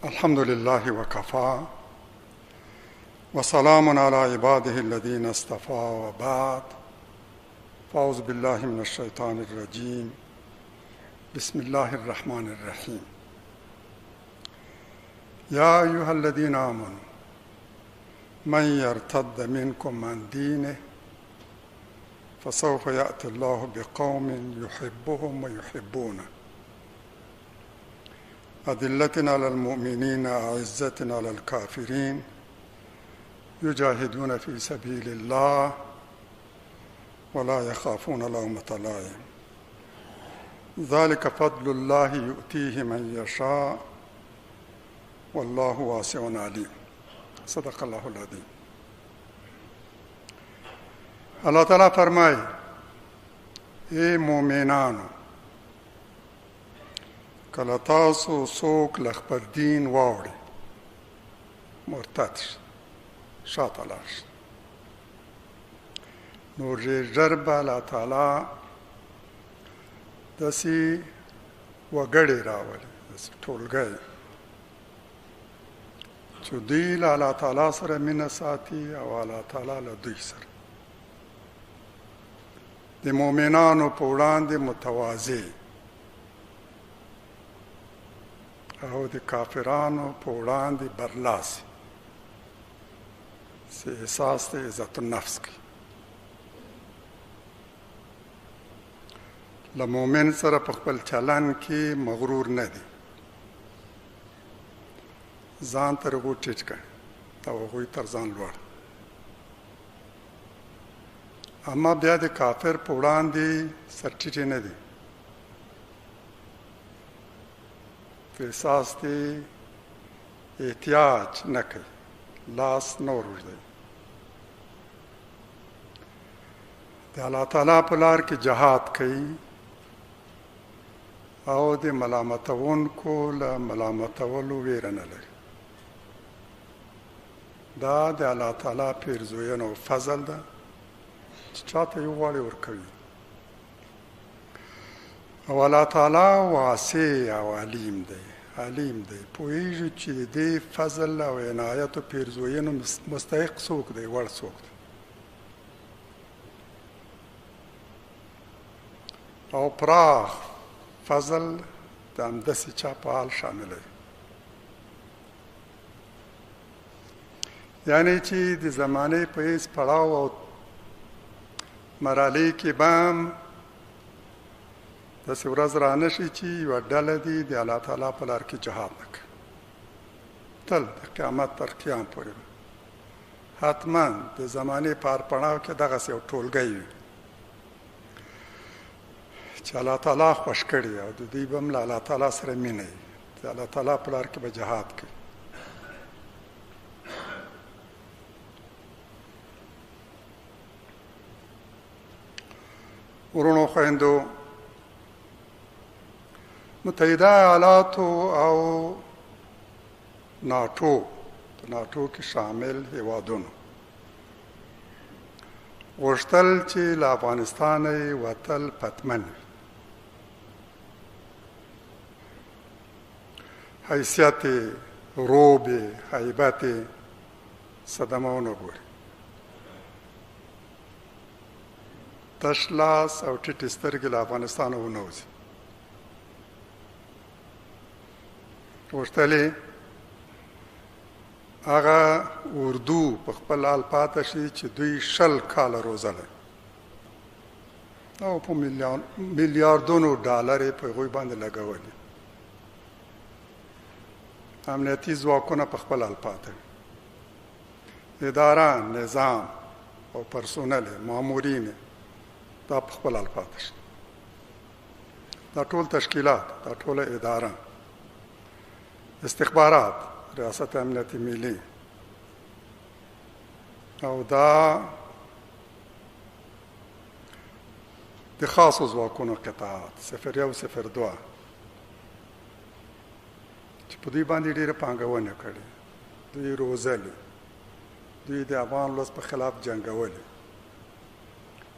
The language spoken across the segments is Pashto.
الحمد لله وكفى وسلام على عباده الذين اصطفى وبعد فأعوذ بالله من الشيطان الرجيم بسم الله الرحمن الرحيم يا أيها الذين آمنوا من يرتد منكم عن دينه فسوف يأتي الله بقوم يحبهم ويحبونه أذلة على المؤمنين أعزة على الكافرين يجاهدون في سبيل الله ولا يخافون لومة لائم ذلك فضل الله يؤتيه من يشاء والله واسع عليم صدق الله العظيم. اللہ تعالیٰ فرمائے اے مومنانو کله تاسو څوک له خپل دین واوړي مرتد شاته لاړ شي نو ژر به الله تعالی داسې وګړي راولي داسې ټولګی چې دوی له الله تعالی سره مینه ساتي او الله تعالی له دوی سره د مؤمنانو په وړاندې متواضع او د کافرانو په وړاندې برلاسي چې احساس د عزت النفس کوي له مؤمن سره په خپل چلن کې مغرور نه دي ځان تر هغو ټیټ کړي او هغوی تر ځان لوړ اما بیا د کافر په وړاندې سر ټیټې نه دي احساس دی احتیاج نه کوي لاس نه ورږدوي د الله تعالی په لار کې جهاد کوي او د ملامتونکو له ملامتولو ویره نه لري دا د الله تعالی پیرزوینه او فضل ده چې چاته یو غواړي ورکوي او الله تعالی واسع او علیم دی پوهیږي چې د دې فضل او عنایت او پیرزوینو مستحق څوک دی وړ څوک دی او پراخ فضل د همداسې چا په حال شامل دی یعنی چې د زمانې په هیڅ پړاو او مرحلې کې به هم داسې ورځ رانه شي چې یوه ډله دي د الله تعالی په لار کې جهاد نه کوي تل د قیامت تر قیام پورې حتما د زمانې په هر پړاو کې دغسې یو ټولګی وي چې الله تعالی خوښ کړي او د دوی به هم له الله تعالی سره مینه وي د الله تعالی په لار کې به جهاد کوي ورونو خویندو متحده ایالاتو او ناټو کې شامل هیوادونو غوښتل چې له افغانستانه وتل پتمن وي حیثیت روب هیبت صدمه ونه ګوري تش لاس او ټیټې سترګې له افغانستانه ونه وځي غوښتلې هغه اردو په خپل حال پاته شي چې دوی 20 کاله روزلی او په میلیاردونو ډالر یې په هغوی باندې لګولي امنیتي ځواکونه په خپل حال پاته اداره نظام او پرسونل مامورین دا په خپل حال پاته شي دا ټول تشکیلات دا ټوله اداره استخبارات ریاست امنیت ملی او دا د خاصو ځواکونو قطاعات 01 02 چې په دوی باندې ډېره پانګونه کړې دوی روزلي دوی د افغان ولس په خلاف جنګولي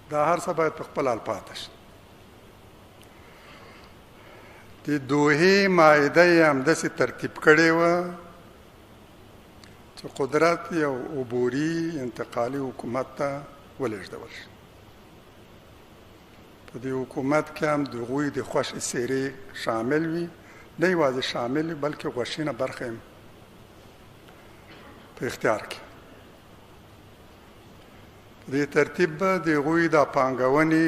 دا هر څه باید په خپل حال پاته شي د دوحې معاهده یې همداسې ترتیب کړې وه چې قدرت یو عبوري انتقالي حکومت ته ولېږدول شي. په دې حکومت کې هم د هغوی د خوښې څېرې شامل وي، نه یوازې شامل وي بلکې غوښینه برخه یې په اختیار کې. په دې ترتیب به د هغوی د پانګونې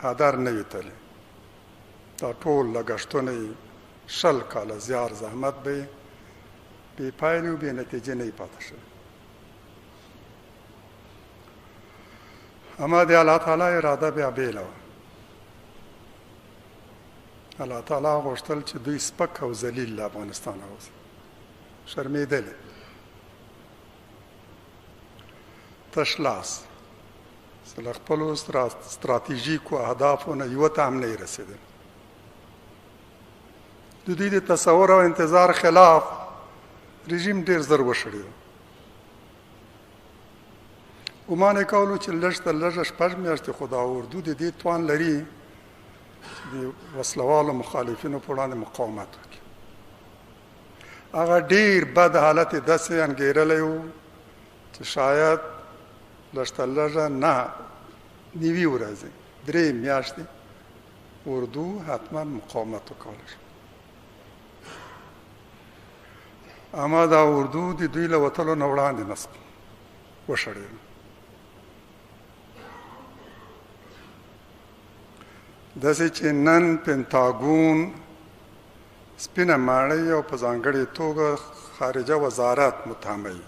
هدر نه وي تللی. دا ټول لګښتونه یې 20 کاله زیار زحمت به یې بې پایلې او بې نتیجې نه یې پاتې شوی. اما د الله تعالی اراده بیا بېله وه. الله تعالی غوښتل چې دوی سپک او ذلیل له افغانستانه وځي، شرمېدلې، تش لاس، چې له خپلو ستراتیژیکو اهدافو نه یوه ته هم نه یې رسېدل. د دوی د تصور او انتظار خلاف رژیم ډېر زر وشړېده. ګمان یې کولو چې لږ تر لږه 6 میاشتې خو دا اردو د دې توان لري چې د وسلوالو مخالفینو په وړاندې مقاومت وکړي. هغه ډېر بد حالت یې داسې انګېرلی و چې شاید لږ تر لږه 9 ورځې 3 میاشتې اردو حتما مقاومت وکولی شي. اما دا اردو د دوی له وتلو نه وړاندې نسب وشړېده. داسې چې نن پنتاګون سپینه ماڼۍ او په ځانګړې توګه خارجه وزارت متهموي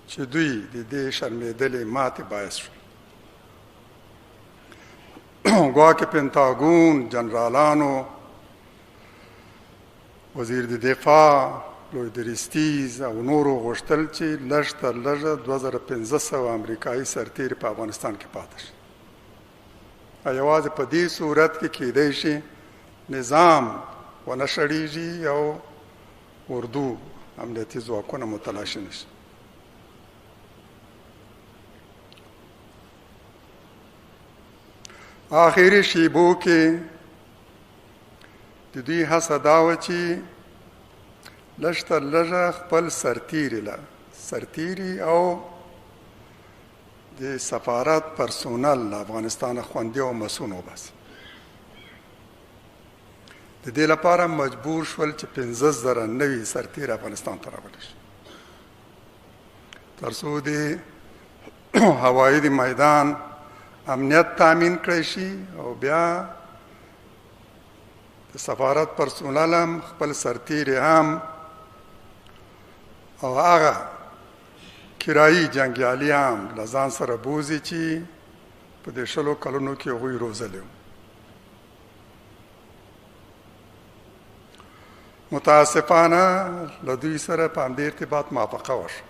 چې دوی د دې شرمېدلې ماتې باعث شول. ګواکې پنتاګون جنرالانو، وزیر د دفاع زيږديز او نورو غوښتل چې لږ تر لږه 2500 امریکایي سرتیري په افغانستان کې پاتې شي. یوازې په دې صورت کې کېدی شي نظام ونه شړېږي او اردو امنیتي ځواکونه متلاشي نه شي. آخري شیبو کې د دوی هڅه دا وه چې لږ تر لږه خپل سرتیري او د سفارت پرسونل له افغانستانه خوندي او مسون وباسي. د دې لپاره مجبور شول چې 15,000 نوي سرتیري افغانستان ته راوړي شي تر څو د هوایي د میدان امنیت تامین کړی شي او بیا د سفارت پرسونل هم خپل سرتیري هم او هغه کرایي جنګیالي هم له ځان سره بوځي چې په دې 20 کلونو کې هغوی روزلی وو. متاسفانه له دوی سره په همدې ارتباط موافقه وشوه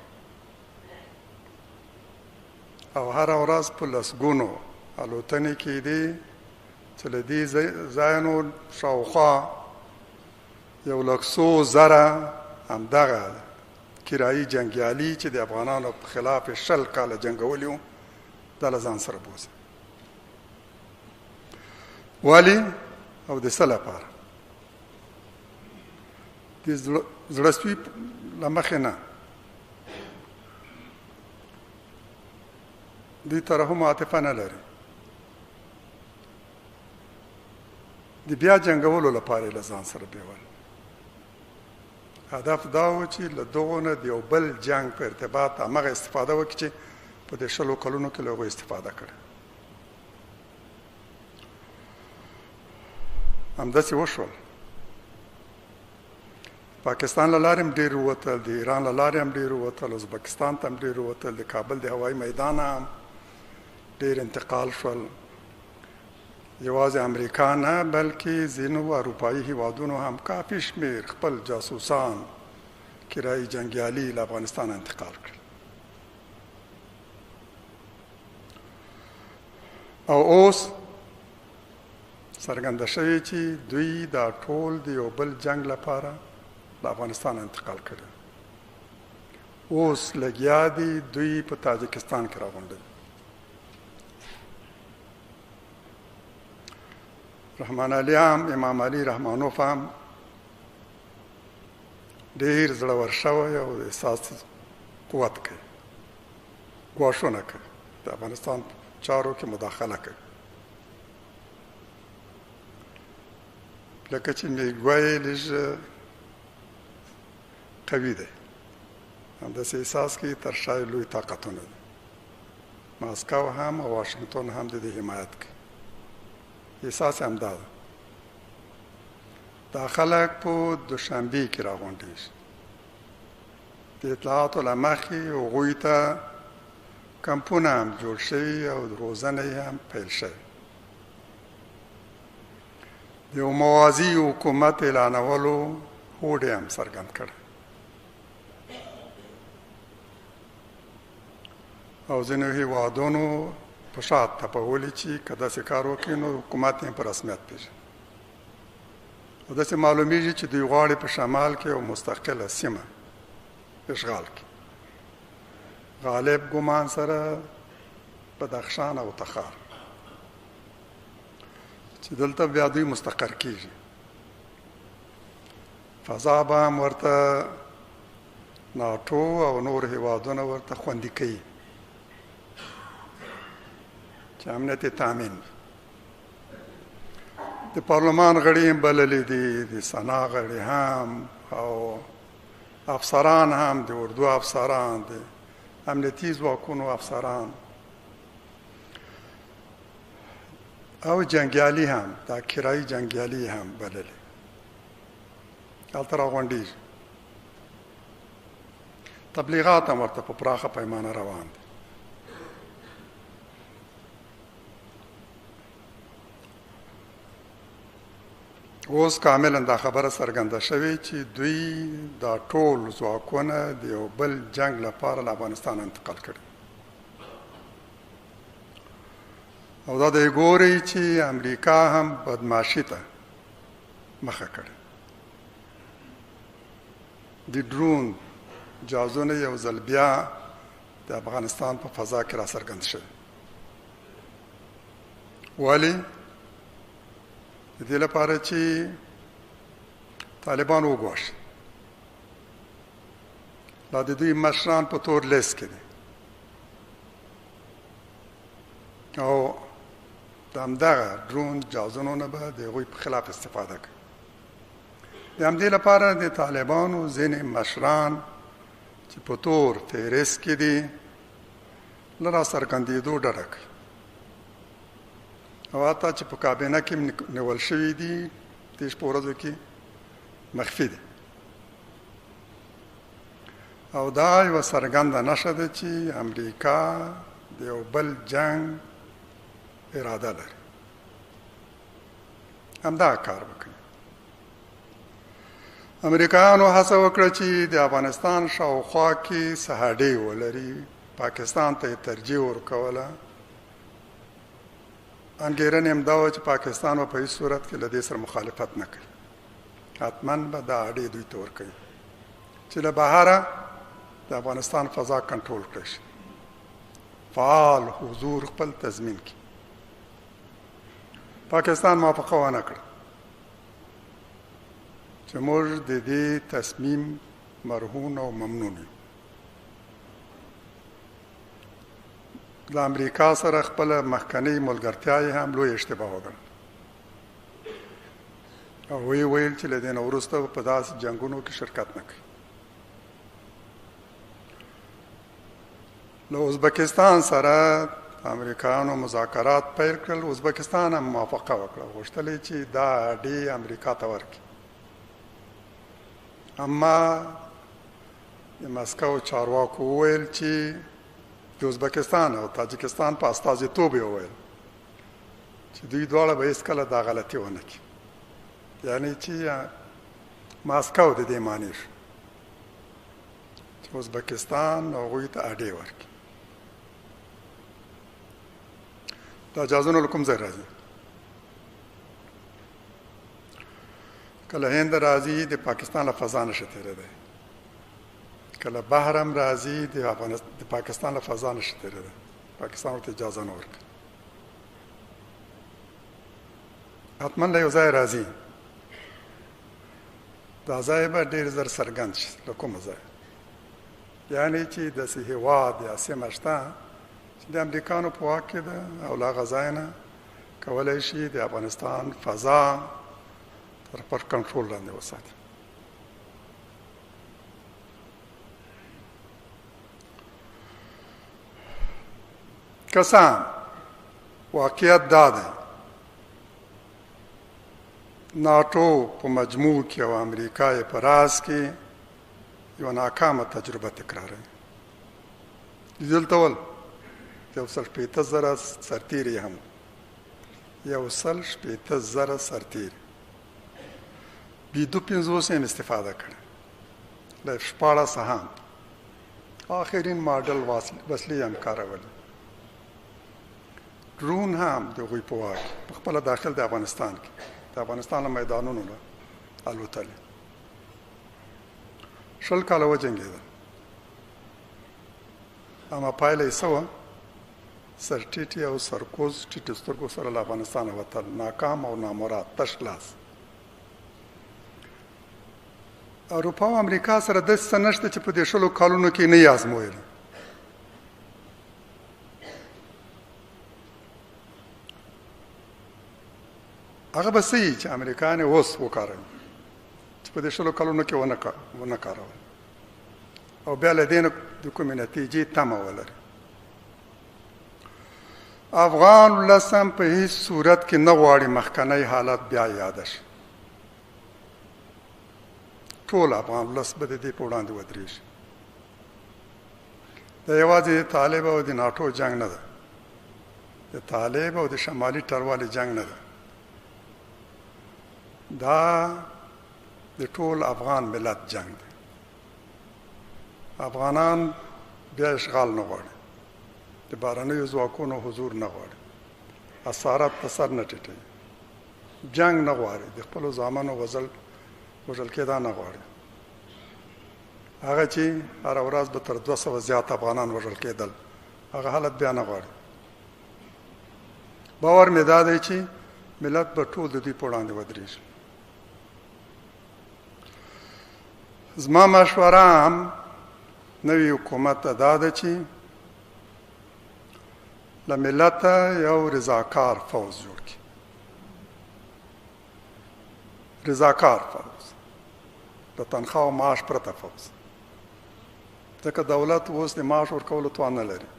او هره ورځ په لسګونو الوتنې کېدې چې له دې ځایونو شاوخوا 100,000 همدغه کرایي جنګیالي چې د افغانانو په خلاف 20 کاله جنګولي وو دا له ځان سره بوځي. ولې او د څه لپاره؟ د زړهسوي له مخې نه دوی ترحم عاطفه نه لري. د بیا جنګولو لپاره یې له ځان سره بیول. هدف دا و چې له دغو نه د یو بل جنګ په ارتباط همغه استفاده وکړي چې په دې 20 کلونو کې له هغوی استفاده کړې. همداسې وشول. پاکستان له لارې هم ډېر ووتل، د ایران له لارې هم ډېر ووتل، ازبکستان ته هم ډېر ووتل، د کابل د هوایي میدان هم ډېر انتقال شول. یوازې امریکا نه بلکې ځینو اروپایي هیوادونو هم کافي شمېر خپل جاسوسان کرایي جنګیالي له افغانستان انتقال کړل. او اوس څرګنده شوې چې دوی دا ټول د یو بل جنګ لپاره له افغانستان انتقال کړي. اوس لګیا دي دوی په تاجکستان کې راغونډوي. رحمان علي هم امام علي رحمانوف هم ډېر زړور شوی او د احساس قوت کوي، ګواښونه کوي، د افغانستان چارو کې مداخله کوي. لکه چې میګوای لږ قوي دی، همداسې احساس کوي تر شا لوی طاقتونه دي. ماسکو هم او واشنګټن هم د دې حمایت کوي. احساس هم دا ده. دا خلک په دوشنبې کې راغونډېږي. د اطلاعاتو له مخې هغوی ته کمپونه هم جوړ شوي او روزنه یې هم پیل شوې. د یو موازي حکومت اعلانولو هوډ هم څرګند کړی او ځینو هېوادونو په شا تپولي چې که داسې کار وکړي نو حکومت یې په رسمیت پېژني. او داسې معلومیږي چې دوی غواړي په شمال کې یو مستقله سیمه اشغال کړي. غالب ګمان سره بدخشان او تخار چې دلته بیا دوی مستقر کېږي. فضا به هم ورته ناټو او نور هېوادونه ورته خوندي کوي چې امنیت یې تامین وي. د پارلمان غړي هم بللي دي، د سنا غړي هم او افسران هم، د اردو افسران، د امنیتي ځواکونو افسران او جنګیالي هم، دا کرایي جنګیالي هم بللي هلته راغونډېږي. تبلیغات هم ورته په پراخه پیمانه روان دي. اوس کاملا دا خبره څرګنده شوې چې دوی دا ټول ځواکونه د یو بل جنگ لپاره له افغانستان انتقال کړي. او دا دی ګوري چې امریکا هم بدمعاشي ته مخه کړې. د ډرون جهازونه یو ځل بیا د افغانستان په فضا کې را څرګند شوي. ولې؟ د دې لپاره چې طالبان وګواښي. لا د دوی مشران په تور لیست کې دي او د همدغه ډرون جهازونو نه به د هغوی په خلاف استفاده کوي. د همدې لپاره د طالبانو ځینې مشران چې په تور فهرست کې دي له را څرګندېدو ډډه کوي او حتی چې په کابینه کې نیول شوي دي تېش په ورځو کې مخفي دي. او دا یوه څرګنده نښه ده چې امریکا د یو بل جنگ اراده لري. همدا کار وکړي. امریکایانو هڅه وکړه چې د افغانستان شاوخوا کې سهاډې ولري. پاکستان ته یې ترجیح ورکوله. انګېرنې هم دا وه چې پاکستان به په هېڅ صورت کې له دې سره مخالفت نه کوي. حتما به دا اډې دوی ته ورکوي چې له بهره د افغانستان فضا کنټرول کړی شي. فعال حضور خپل تضمین کړي. پاکستان موافقه ونه کړه چې موږ د دې تصمیم مرهون او ممنون یو. د امریکا سره خپله مخکنۍ ملګرتیا یې هم لوی اشتباه وګڼله او ویې ویل چې له دې نه وروسته په داسې جنګونو کې شرکت نه کوي. له ازبکستان سره امریکایانو مذاکرات پیل کړل. ازبکستان هم موافقه وکړه، غوښتل یې چې دا اډې امریکا ته ورکړي. اما د مسکو چارواکو وویل چې د ازبکستان او تاجکستان په استازیتوب یې وویل چې دوی دواړه به هېڅکله دا غلطي ونه کړي. یعنې چې ماسکو د دې معنی شو چې ازبکستان هغوی ته اډې ورکړي. دا جهازونه له کوم ځای راځي؟ کله هند راځي د پاکستان له فضا نشي تېرېدی، کله بحر هم راځي د پاکستان له فضا نشي تېرېدی. پاکستان ورته اجازه نه ورکوي. حتما له یو ځای راځي، دا ځای به ډېر زر څرګند شي له کومه ځای، یعنې چې داسې هېواد یا سیمه شته چې د امریکانو په واک کې ده او له هغه ځای نه کولی شي د افغانستان فضا تر خپل کنټرول لاندې وساتي. کسان واقعیت دا دی ناټو په مجموع کې او امریکا یې په راز کې یو ناکامه تجربه تکراروي. دلته ول 180,000 سرتیري هم 180,000 سرتیري بیدو 50 هم استفاده کړه له 14 هم آخرین ماډل وسلې هم کارولې. ډرون هم د هغوی په واک په خپله داخل د افغانستان کې د افغانستان له میدانونو نه الوتلې. 20 کاله وجنګېدل، اما پایله یې څه وه؟ سرټیټي او سرکوز ټیټو سترګو سره له افغانستانه وتل، ناکام او نامراد، تش لاس. اروپا او امریکا سره داسې څه نشته چې په دې 20 کالونو کې نه یې ازمویل. هغه به څه یي چې امریکایان یې اوس وکاروي چې په دې 20 کالونو کې ونه کارول او بیا له دې نه د کومې نتیجې تمه ولري. افغان ولس هم په هیڅ صورت کې نه غواړي مخکنی حالت بیا یاد شي. ټول افغان ولس به د دې په وړاندې ودرېږي. دا یوازې د طالب او د ناټو جنګ نه ده، د طالب او د شمالي ټروالې جنګ نه ده، دا د ټول افغان ملت جنگ دی. افغانان بیا اشغال نه غواړي، د بهرنیو ځواکونو حضور نه غواړي، اسارت په سر نه ټیټوي، جنگ نه غواړي، د خپلو زامنو وژل کېدا نه غواړي. هغه چې هره ورځ به تر 200 زیات افغانان وژل کېدل، هغه حالت بیا نه غواړي. باور مې دا دی چې ملت به ټول د دوی په وړاندې ودرېږي. زما مشوره هم نوی حکومت ته دا ده چې له ملته یو رضاکار فوز جوړ کړي. رضاکار فوز، د تنخواه او معاش پرته فوز، ځکه دولت اوس د معاش ورکولو توان نه لري،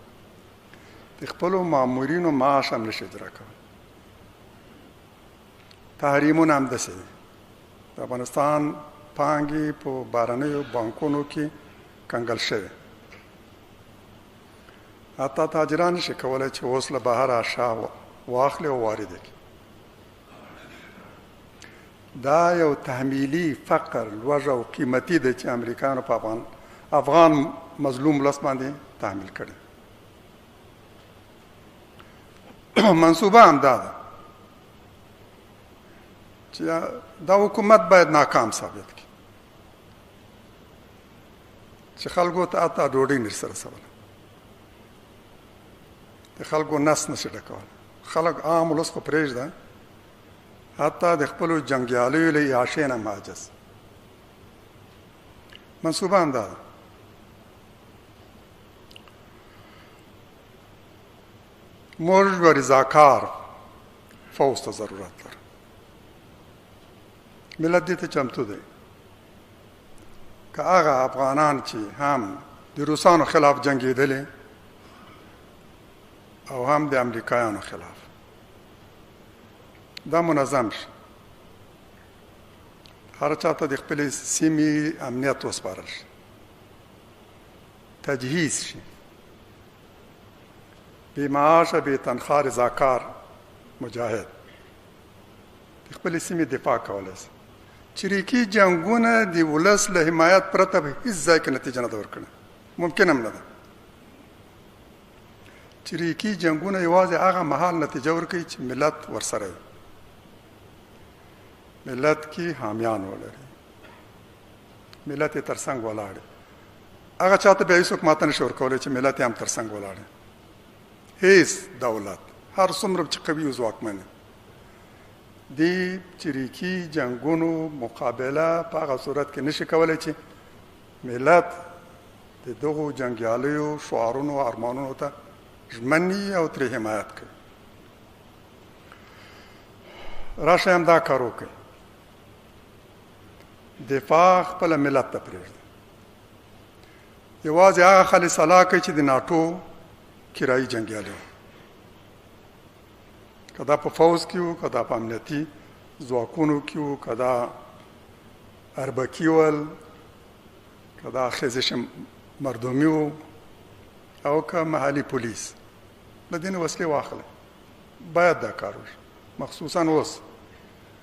د خپلو مامورینو معاش هم نشي اجرا کولی. تحریمونه هم داسې دي، د افغانستان پانګې په بهرنیو بانکونو کې کنګل شوې، حتی تاجران نشي کولی چې اوس له بهره اشیا واخلي او وارد کړي. دا یو تحمیلي فقر لوږه او قیمتي دی چې امریکایانو په افغان مظلوم ولس باندې تحمیل کړی. منصوبه هم دا ده چې دا حکومت باید ناکام ثابت کړي چې خلکو ته اته ډوډۍ نشي سره رسولی، د خلکو نس نشي ډکولی. خلک عام ولس خو پرېږده، حتی د خپلو جنګیالیو له عیاشۍ نه هم عاجز. منصوبه هم دا ده. موږ و رضاکار فوز ته ضرورت لرو. ملت دې ته چمتو دی که هغه افغانان چې هم د روسانو خلاف جنګېدلې او هم د امریکایانو خلاف، دا منظم شي، هر چا ته د خپلې سیمې امنیت وسپارل شي، تجهیز شي، بې معاشه بې تنخواه رضاکار مجاهد د خپلې سیمې دفاع کولی شي. چریکي جنګونه د ولس له حمایت پرته به هیڅ ځای کې نتیجه نه ده ورکړې، ممکن هم نه ده. چریکي جنګونه یوازې هغه مهال نتیجه ورکوي چې ملت ورسره وي، ملت کې حامیان ولري، ملت یې تر څنګ ولاړ. هغه چاته بیا هیڅوک ماته نشي ورکولی چې ملت یې هم تر څنګ ولاړ. هیڅ دولت هر څومره چې قوي او ځواکمن دی چریکي جنگونو مقابله په هغه صورت کې نشي کولی چې ملت د دغو جنګیالیو شعارونو او ارمانونو ته ژمني او ترې حمایت کوي. راشئ همدا کار وکړئ. دفاع خپله ملت ته پرېږدئ. یوازې هغه خلک سلا کوي چې د ناټو کرایي جنګیالي وو، که دا په فوز کې وو، که دا په امنیتي ځواکونو کې وو، که دا اربکي ول، که دا خزش مردمي وو، او که محلي پولیس. له دې نه وسلې واخلئ. باید دا کار وشي، مخصوصا اوس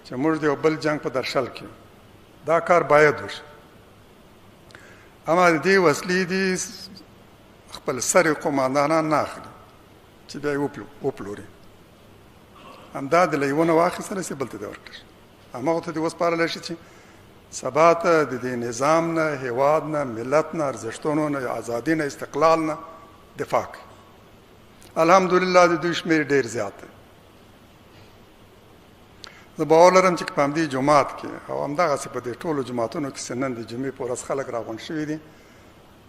چې موږ د یو بل جنګ په درشل کې دا کار باید وشي. اما د دې وسلې دي خپل سر قماندانان نه اخلي چې بیا یې وپلوري. همدا د لیونه واخیستله چې بل ته دې ورکړي، هماغو ته دې وسپارلی شي چې سبا ته د دې نظام نه، هیواد نه، ملت نه، ارزښتونو نه، ازادي نه، استقلال نه دفاع کوي. الحمدلله د دوی شمېر ډېر زیات دی. زه باور لرم چې په همدې جومات کې او همدغسې په دې ټولو جوماتونو کې چې نن د جمعې په ورځ خلک راغونډ شوي دي،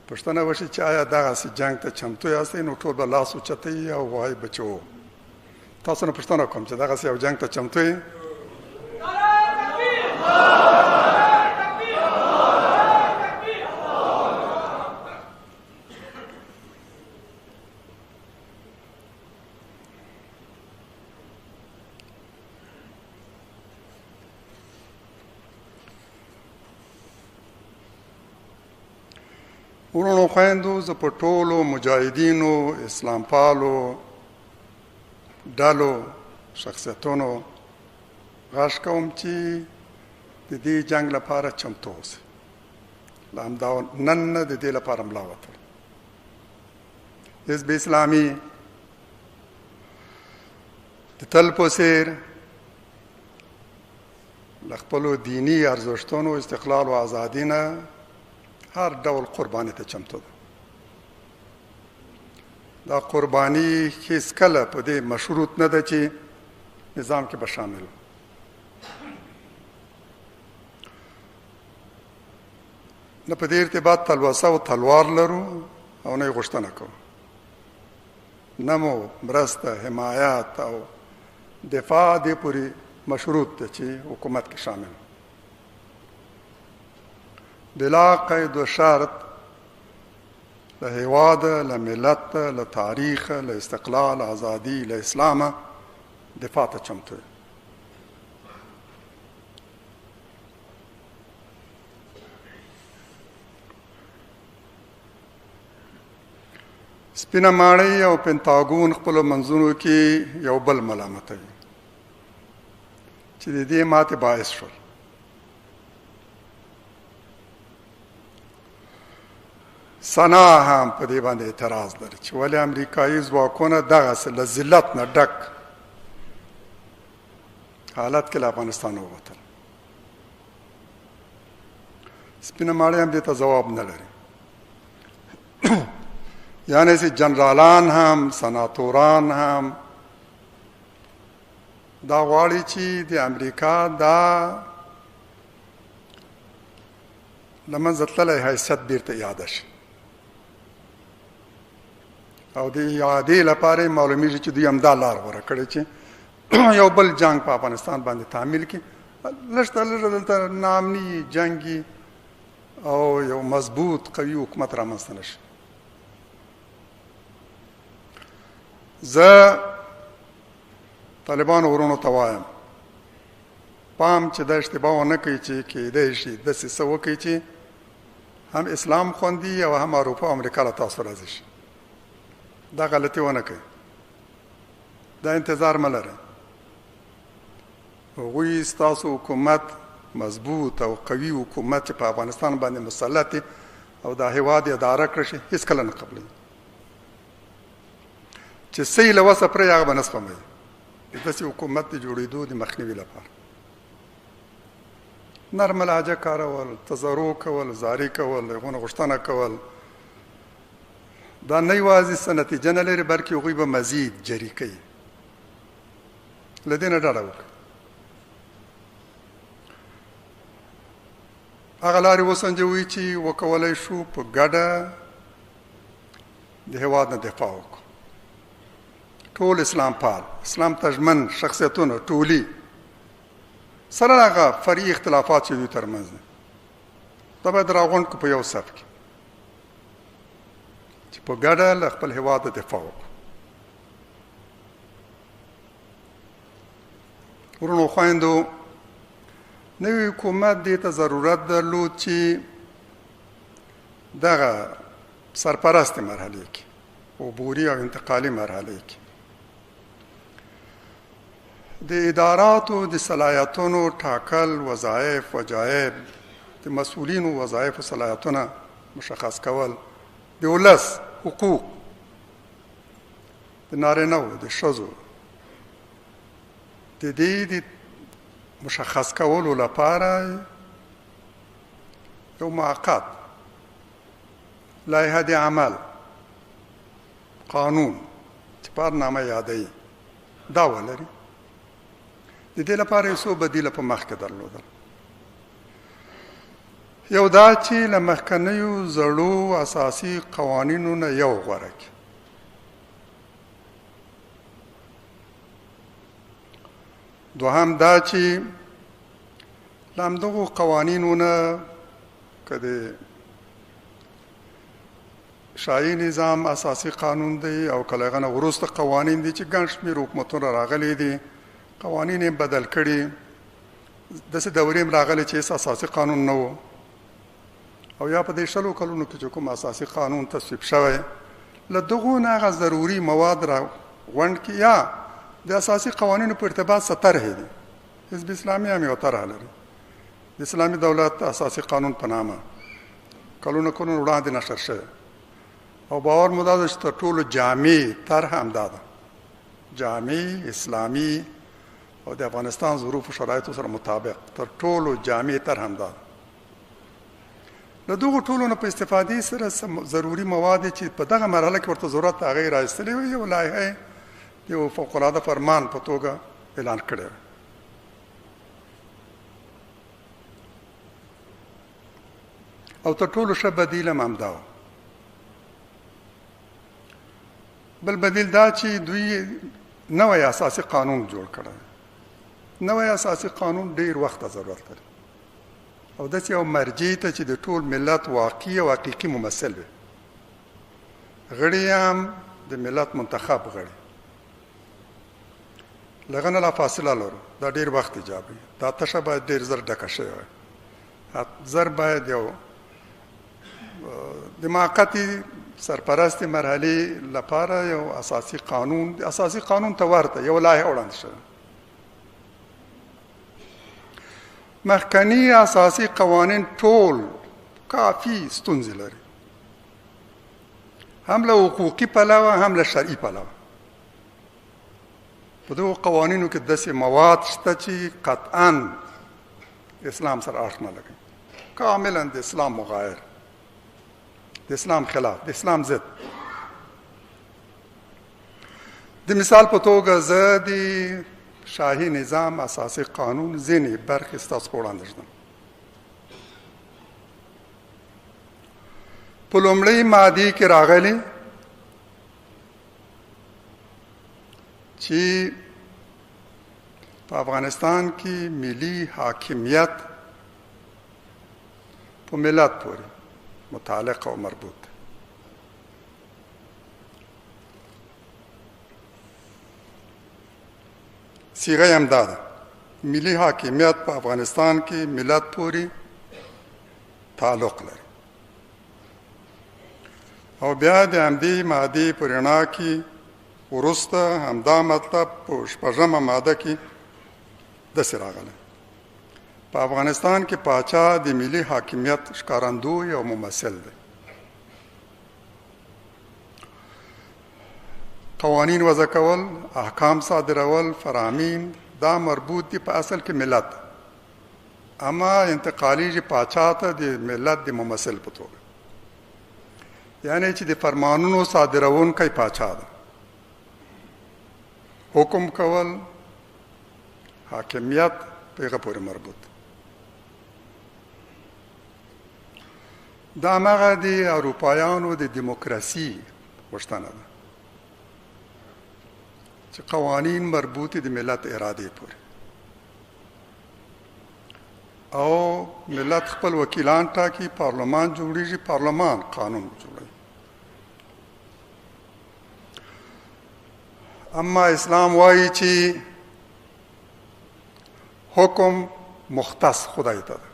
پوښتنه وشي چې آیا دغسې جنګ ته چمتو یاستئ؟ نو ټول به لاس اوچتوي او وایي بچو. تاسو نه پوښتنه کوم چې دغسې یو جنګ ته چمتو یې؟ ورونو خویندو، زه په ټولو مجاهدینو، اسلام پالو ډلو، شخصیتونو غږ کوم چې د دې جنګ لپاره چمتو اوسئ. له همدا نن نه د دې لپاره ملا وتړئ. حزب اسلامي د تل په څېر له خپلو دیني ارزښتونو، استقلال او ازادي نه هر ډول قرباني ته چمتو ده. دا قرباني هیڅکله په دې مشروط نه ده چې نظام کې به شامل وي. نه په دې ارتباط تلوسه او تلوار لرو او نه یې غوښتنه کوو. نه مو مرسته، حمایت او دفاع دې پورې مشروط ده چې حکومت کې شامل وي. بلا قید و شرط له هیواد، له ملت، له تاریخ، له استقلال، ازادي، له اسلام دفاع ته چمتو. سپینه ماڼۍ او پنتاګون خپلو منځونو کې یو بل ملامتوي چې د دې ماتې باعث شول. سنا هم په دې باندې اعتراض لري چې ولې امریکایي ځواکونه دغسې له ذلت نه ډک حالت کې له افغانستان ووتل. سپینه ماڼۍ هم دې ته ځواب نه لري. یعنی چې جنرالان هم، سناتوران هم دا غواړي چې د امریکا دا له منځه تللی حیثیت بیرته یاده شي، او د یادې لپاره معلومیږي چې دوی همدا لار غوره کړې چې یو بل جنګ په افغانستان باندې تعمیل کړي، لږ تر لږه دلته ناامني، جنګي او یو مضبوط قوي حکومت رامنځته نه شي. زه طالبانو ورونو ته وایم پام چې دا اشتباه ونه کوي چې کېدای شي داسې څه وکړي چې هم اسلام خوندي او هم اروپا او امریکا له تاسو راضي شي. دا غلطي ونه کوي. دا انتظار مه لرئ. هغوی ستاسو حکومت مضبوط او قوي حکومت چې په افغانستان باندې مسلط او دا هیواد اداره کړی شي هېڅکله نه قبلوي. چې څه یې له وسه پرې هغه به نه سپموي د داسې حکومت د جوړېدو د مخنیوي لپاره. نرمه لهجه کارول، تضرع کول، زاري کول، د هغو نه غوښتنه کول، دا نه یوازې څه نتیجه نه لري بلکې هغوی به مزید جري کوي. له دې نه ډډه وکړئ. هغه لارې وسنجوي چې وکولی شو په ګډه د هېواد نه دفاع وکړو. ټول اسلام پال، اسلام ته ژمن شخصیتونه ټولي سره هغه فرعي اختلافات چې دوی ترمنځ دي دا باید راغونډ کړو په یو صف کې چې په ګډه له خپل هېواد د دفاع وکړو. ورونو خویندو، نوی حکومت دې ته ضرورت درلود چې دغه سرپرست مرحلې کې عبوري او انتقالي مرحلې کې د اداراتو د صلاحیتونو ټاکل، وظایف، وجایب، د مسؤلینو وظایف او صلاحیتونه مشخص کول، د ولس حقوق د نارینه‌و د ښځو د دې د مشخص کولو لپاره یو موقت لایحه د عمل قانون چې برنامه یادوي دا ولري. د دې لپاره یو څو بدیله په مخ کې درلودل. یو دا چې له مخکنیو زړو اساسي قوانینو نه یو غوره کړي. دوهم دا چې له همدغو قوانینو نه که د شاهي نظام اساسي قانون دی او که له هغه نه وروسته قوانین دي چې ګڼ شمېر حکومتونه راغلي دي، قوانین یې بدل کړي، داسې دورې هم راغلي چې هېڅ اساسي قانون نه و، او یا په دې 20 کلونو کې چې کوم اساسي قانون تصویب شوی له دغو نه هغه ضروري مواد را غونډ کړي یا د اساسي قوانینو په ارتباط څه طرحې دي. حزب اسلامي هم یو طرحه لري د اسلامي دولت اساسي قانون په نامه، کلونه وړاندې نشر شوی، او باور مو دا ده چې تر ټولو جامع طرحه همدا ده، جامع اسلامي او د افغانستان ظروف و شرایطو سره مطابق تر ټولو جامع طرحه همدا ده. له دغو ټولو نه په استفادې سره ضروري مواد چې په دغه مرحله کې ورته ضرورت هغه یې راایستلې وي، یو لایحه یو فوقالعاده فرمان په توګه اعلان کړی وی. او تر ټولو ښه بدیل هم همدا و. بل بدیل دا چې دوی نوی اساسي قانون جوړ کړی. نوی اساسي قانون ډیر وخت ته ضرورت لري او داسې یو مرجع ته چې د ټول ملت واقعي او حقیقي ممثل وي، غړي هم د ملت منتخب غړي، له هغه نه لا فاصله لرو، دا ډیر وخت ایجابوي. دا تشه باید ډیر زر ډکه شوې وي، زر باید یو د موقتې سرپرستې مرحلې لپاره یو اساسي قانون، د اساسي قانون ته ورته یو لایحه وړاندې شوه. مخکني اساسي قوانین ټول کافي ستونزې لري، هم له حقوقي پلوه هم له شرعي پلوه. په دغو قوانینو کې داسې مواد شته چې قطعا اسلام سره اړخ نه لګوي، کاملا د اسلام مغایر، د اسلام خلاف، د اسلام ضد. د مثال په توګه زه د شاهي نظام اساسي قانون ځینې برخې ستاسو په وړاندې ږدم. په لومړۍ مادې کې راغلي چې په افغانستان کې ملي حاکمیت په ملت پورې متعلق او مربوط دی. صیغه یې همدا ده، ملي حاکمیت په افغانستان کې ملت پورې تعلق لري. او بیا د همدې مادې په رڼا کې وروسته همدا مطلب په 6مه ماده کې داسې راغلی: په افغانستان کې پاچا د ملي حاکمیت ښکارندوی او ممثل دی. قوانین وضع کول، احکام صادرول، فرامین دا مربوط دي په اصل کې ملت، اما انتقالیږي پاچا ته د ملت د ممثل په توګه، یعنی چې د فرمانونو صادرونکی پاچا ده، حکم کول، حاکمیت په هغه پورې مربوط. دا هغه د اروپایانو د دیموکراسي غوښتنه ده چې قوانین مربوط د ملت اراده پورې او ملت خپل وکیلان ټاکي، پارلمان جوړیږي، پارلمان قانون جوړوي. اما اسلام وایي چې حکم مختص خدای ته ده،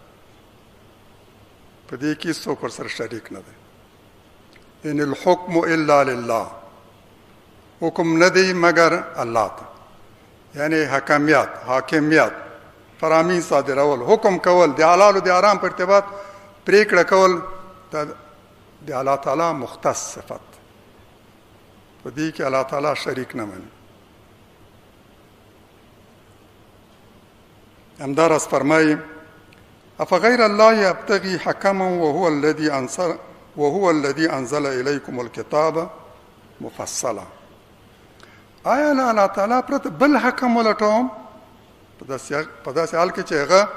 په دې کې څوک ورسره شریک نه دی. ان الحکم الا لله، حکم نه دی مگر الله ته، یعنی حاکمیت فرامین صادرول، حکم کول، د حلال او د حرام په ارتباط پریکړه کول، د الله تعالی مختص صفت، په دې کې الله تعالی شریک نه مني. همدارس فرمایي افغیر الله یبتغي حکما وهو الذي انزل الیکم الکتاب مفصلا. آیا الله تعالی پرته بل حکم ولټوم په داسې حال کې چې هغه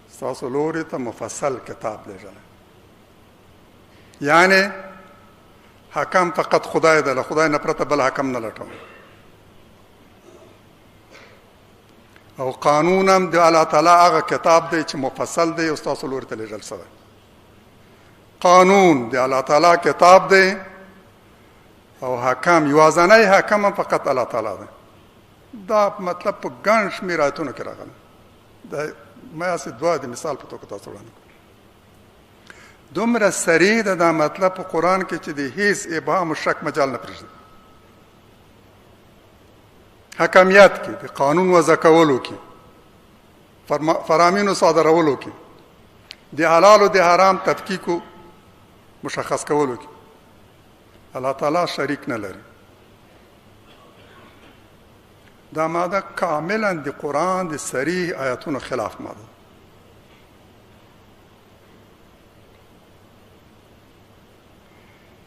ستاسو لوري ته مفصل کتاب لېږلی، یعنی حکم فقط خدای دی، له خدای نه پرته بل حکم نه لټوم. او قانون هم د الله تعالی هغه کتاب دی چې مفصل دی او ستاسو لوري ته لېږل شوی. قانون د الله تعالی کتاب دی او حکم یوازنی حکم هم فقط الله تعالی دی. دا مطلب په ګڼ شمېر آیتونو کې راغلی. دا ما هسې دوه د مثال په توګه تاسو وړاندې کړم. دومره سریع ده دا مطلب په قرآن کې چې د هیڅ ابهام و شک مجال نه پرېږدي. حکمیت کې، د قانون وضع کولو کې، فرامینو صادرولو کې، د حلال او د حرام تفکیک و مشخص کولو کې الله تعالی شریک نه لري. دا ماده کاملا د قرآن د صریح آیاتونو خلاف ماده.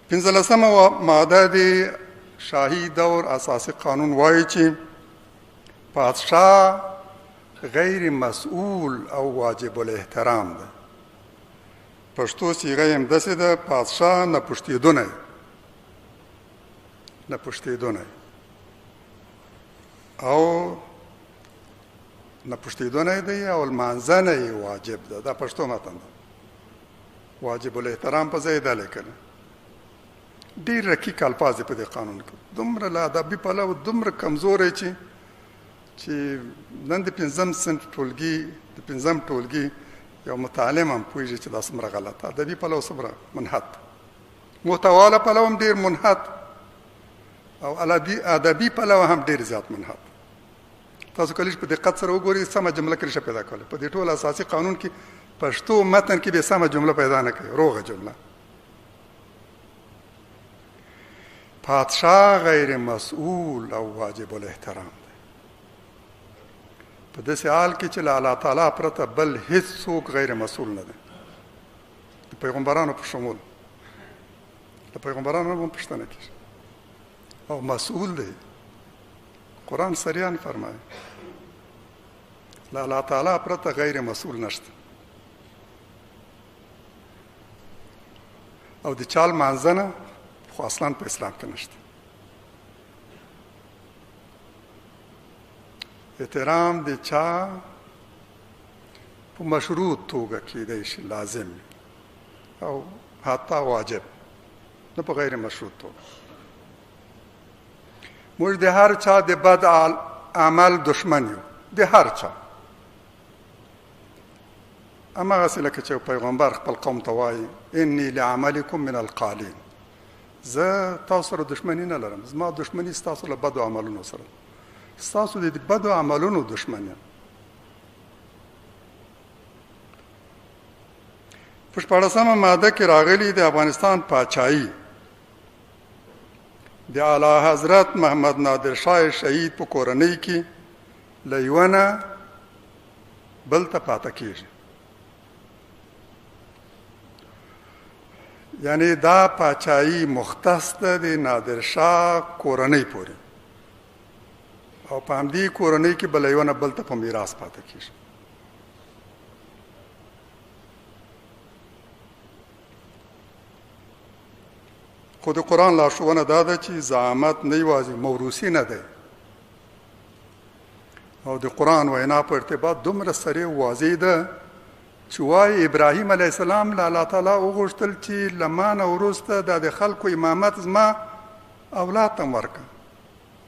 پنځلسمه ماده د شاهي دور اساسي قانون وایي چې پادشاه غیر مسئول او واجب الاحترام ده. پښتو صیغه یې همداسې ده، پادشاه نه پوښتېدونی او نه پوښتېدونی دی او لمانځنه یې واجب ده. دا پښتو متن ده. واجب الاحترام په ځای دا لیکلی. ډېر رقیق الفاظ په دې قانون کې، دومره له ادبي پلوه دومره کمزوری چې نن د پنځم صنف ټولګي د پنځم ټولګي یو متعلم هم پوهېږي چې دا څومره غلطه. ادبي پلوه څومره منحت، محتواله پلوه هم ډېر منحت او ادبي پلوه هم ډېر زیات منحت. تاسو کله چې په دقت سره وګورئ سمه جمله کې نشئ پیدا کولی. په دې ټول اساسي قانون کې پښتو متن کې به سمه جمله پیدا نه کوي، روغه جمله. پادشاه غیر مسئول او واجب الاحترام دی. په داسې حال کې چې له الله تعالی پرته بل هیڅ څوک غیر مسئول نه دی، د پیغمبرانو په شمول. د پیغمبرانو هم پوښتنه کېږي او مسئول دی. قرآن صریحاً فرمایي له الله تعالی پرته غیر مسئول نشته. او د چا لمانځنه خو اصلا په اسلام کې نشته. احترام د چا په مشروط توګه کېدی شي لازم او حتی واجب، نه په غیر مشروط توګه. موږ د هر چا د بد عمل دشمن یو، د هر چا. هماغسې لکه چې پیغمبر خپل قوم ته وایي انی لعملکم من القالین، زه تاسو سره دشمني نه لرم، زما دشمني ستاسو له بدو عملونو سره، ستاسو د بدو عملونو دشمن یم. په 14مه ماده کې راغلي د افغانستان پاچاهي د اعلی حضرت محمد نادر شاه شهید په کورنۍ کې له یوه نه بل ته پاته کېږي. یعنی دا پاچاهي مختص ده د نادر شاه کورنۍ پورې او په همدې کورنۍ کې بل یوه نه بل ته په میراث پاته کېږي. خو د قرآن لارښوونه دا ده چې زعامت نه یوازې موروثي نه دی او د قرآن وینا په ارتباط دومره سریع واضح ده چې وایي ابراهیم علیه السلام له الله تعالی وغوښتل چې له ما نه وروسته د خلکو امامت زما اولاد ته ورکړه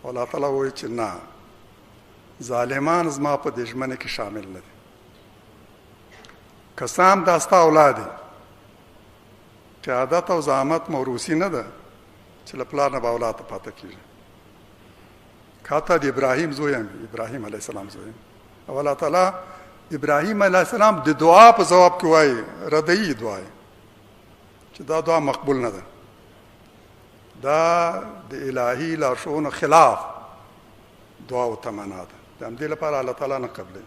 او الله تعالی وایي چې نه ظالمان زما په دې ژمنه کې شامل نه دي که څه هم دا ستا اولاد دي قیادت او زعامت موروثي نه ده چې له پلار نه به اولاد ته پاته کېږي کاته د ابراهیم زوی یم ابراهیم علیه السلام زوی یم او الله تعالی ابراهیم علیه السلام د دعا په ځواب کې وایي ردعي دعا چې دا دعا مقبول نه ده دا د الهي لارښوونو خلاف دعا او تمنا ده د همدې لپاره الله تعالی نه قبلوي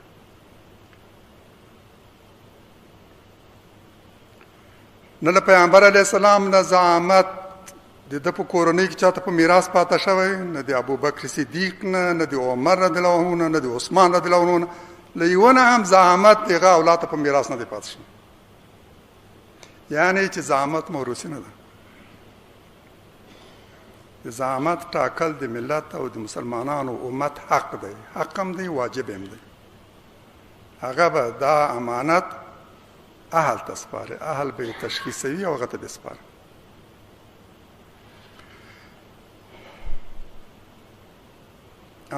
نه له پیغمبر علیه السلام نه زعامت د ده په کورنۍ کې چاته په میراث پاته شوی نه د ابوبکر صدیق نه د عمر رضی الله عنه نه د عثمان رضی الله عنه له یوه نه هم زعامت هغه اولاد ته په میراث نه دی پاتې شوی یعنې چې زعامت موروثي نه ده د زعامت ټاکل د ملت او د مسلمانانو امت حق دی حق هم دی واجب هم دی هغه به دا امانت اهل ته سپاري اهل به تشخیصوي او هغه ته به سپاري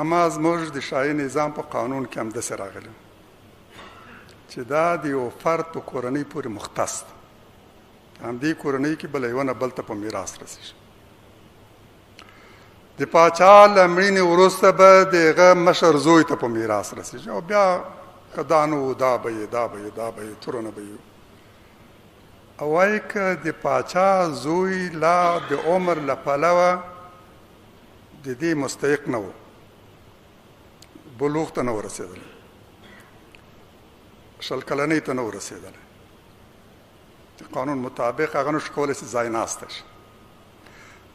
اما زموږ د شاهي نظام په قانون کې هم داسې راغلی چې دا د یو فرد په کورنۍ پورې مختص ده همدې کورنۍ کې بله یوه نه بل ته په میراث رسېږي د پاچا له مړینې وروسته به د هغه مشر زوی ته په میراث رسېږي او بیا که دا نه و دا به یې دا به یې دا به یې ترونه به یې او وایي که د پاچا زوی لا د عمر له پلوه د دې مستحق نه و بلوغ ته نه و رسېدلی شل کلنۍ ته نه و رسېدلی د قانون مطابق هغه نشو کولی چې ځای ناسته شي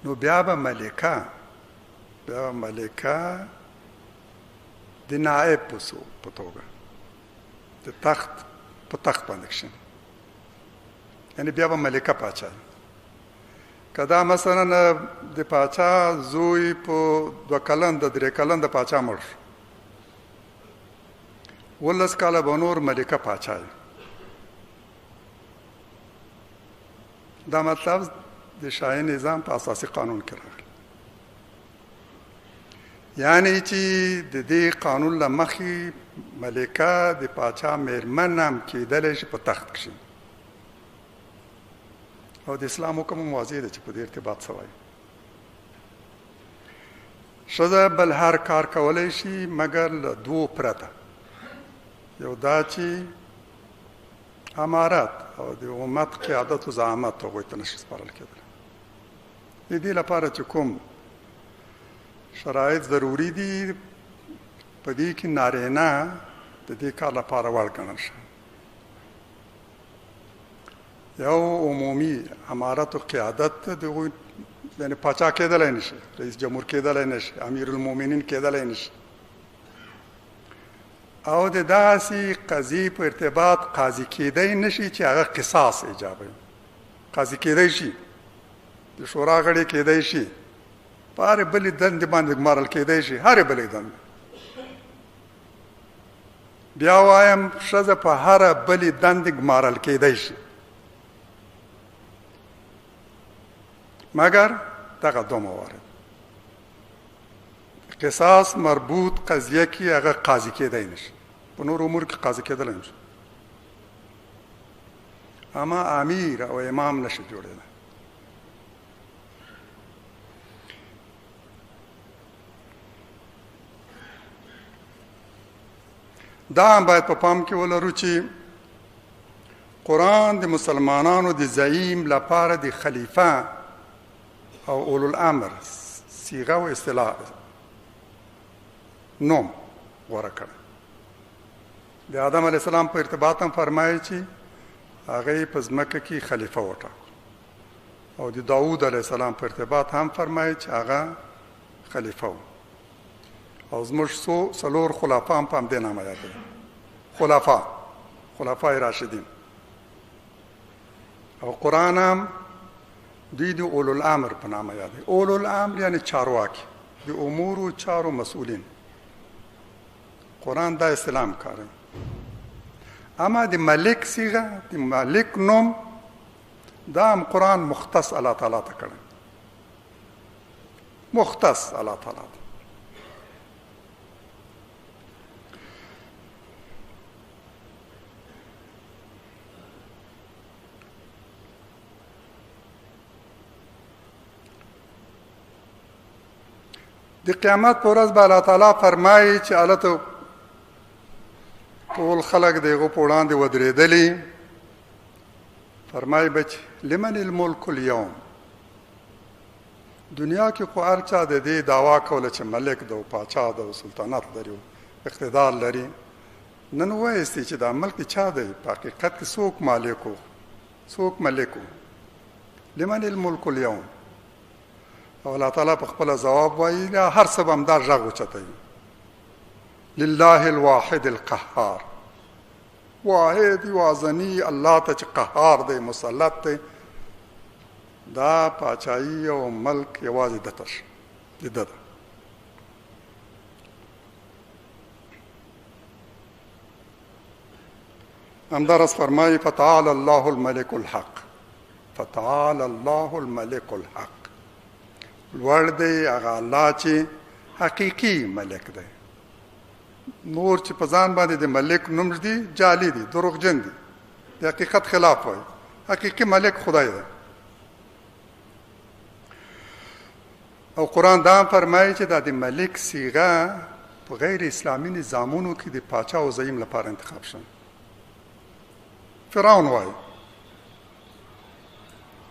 نو بیا به ملکه د نائب په توګه د تخت په تخت باندې کښېني یعنې بیا به ملکه پاچا که دا مثلا د پاچا زوی په 2 کلن د 3 کلن د پاچا مړ شو 18 کاله به نور ملکه پاچا دا مطلب د شاهي نظام په اساسي قانون کې راغلی یعنی چې د دې قانون له مخې ملکه د پاچا میرمن هم کېدلی شي په تخت کښې او د اسلام حکم هم واضح دی چې په دې ارتباط څه وایي ښځه بل هر کار کولی شي مګر له 2 پرته یو دا چې امارت او د امت قیادت و زعامت هغوی ته نشي سپارل کېدلی د دې لپاره چې کوم شرایط ضروري دي په دې کې نارینه د دې کار لپاره وړ ګڼل شي یو عمومي امارت و قیادت د هغوی یعنې پاچا کېدلی نه شي رئیس جمهور کېدلی نه شي امیر المؤمنین کېدلی نه شي او د داسې قضیې په ارتباط قاضي کېدی نه شي چې هغه قصاص ایجابوي قاضي کېدی شي د شورا غړی کېدی شي په هرې بلې دندې باندې ګمارل کېدی شي هرې بلې دندې بیا وایم ښځه په هره بلې دندې ګمارل کېدی شي مګر دغه 2 موارد قصاص مربوط قضیه کې هغه قاضي کېدی نه شي په نور امور کې قاضي کېدلی نه شي اما امیر او امام نشي جوړېدلی دا هم باید په پام کې ولرو چې قرآن د مسلمانانو د زعیم لپاره د خلیفه او اولو الامر صیغه و اصطلاح نوم غوره کړی د آدم علیه السلام په ارتباط هم فرمایي چې هغه په ځمکه کې خلیفه وټاکو او د داود علیه السلام په ارتباط هم فرمایي چې هغه خلیفه و او زموږ 4 خلفا هم په همدې نامه یادوي خلفای راشدین او قرآن هم دوی د اولو الامر په نامه یادوي. اولو الامر یعنی چارواکي، د امورو چارو مسئولین. قرآن دا اسلام کاروي. اما د ملک صيغه، د ملک نوم، دا هم قرآن مختص الله تعالی ته کړی، مختص الله تعالی ته. د قیامت په ورځ به الله تعالی فرمایي چې هلته ټول خلک د هغو په وړاندې ودرېدلي. فرمایي به چې لمن الملک اليوم. دنیا کې خو هر چا د دې دعوا کوله چې ملک ده او پاچا ده او سلطنت لري او اقتدار لري. نن وایستی چې دا ملک چا دی؟ په حقیقت کې څوک مالک و، څوک ملک و؟ لمن الملک اليوم. او الله تعالی په خپل جواب وایي هر څه به همدا غږ اوچتوي. لله الواحد القهار. واحد یوازني الله ته چې قهار دی، مسلط دی. دا پاچاهي او ملک یوازې د ته د ده ده. همدارس فرمایي فتعال الله الملك الحق. فتعال الله الملك الحق. لوړ دی هغه الله چې حقیقي ملک دی. نور چې په ځان باندې د ملک نوم دي جعلي دي، دروغجن دي، د حقیقت خلاف وایي. حقیقي ملک خدای دی. او قرآن دا فرمایي چې دا د ملک صيغه په غیر اسلامي نظامونو کې د پاچا او زعیم لپاره انتخاب شوه. فرعون وایي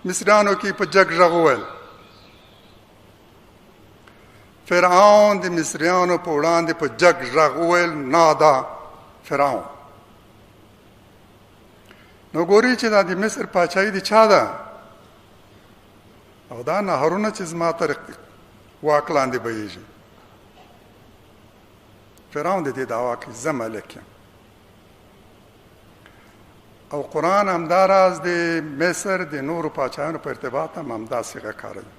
مصریانو کې په جګ غږ وویل. فرعون د مصریانو په وړاندې په جګ غږ وویل نادا فرعون. نو ګوري چې دا د مصر پاچاهي د چا ده؟ او دا نهرونه چې زما تر واک لاندې بهیږي. فرعون د دې دعوا کوي زه ملک یم. او قرآن همداراز د مصر د نورو پاچاهانو په ارتباط هم همدا صيغه کاروي.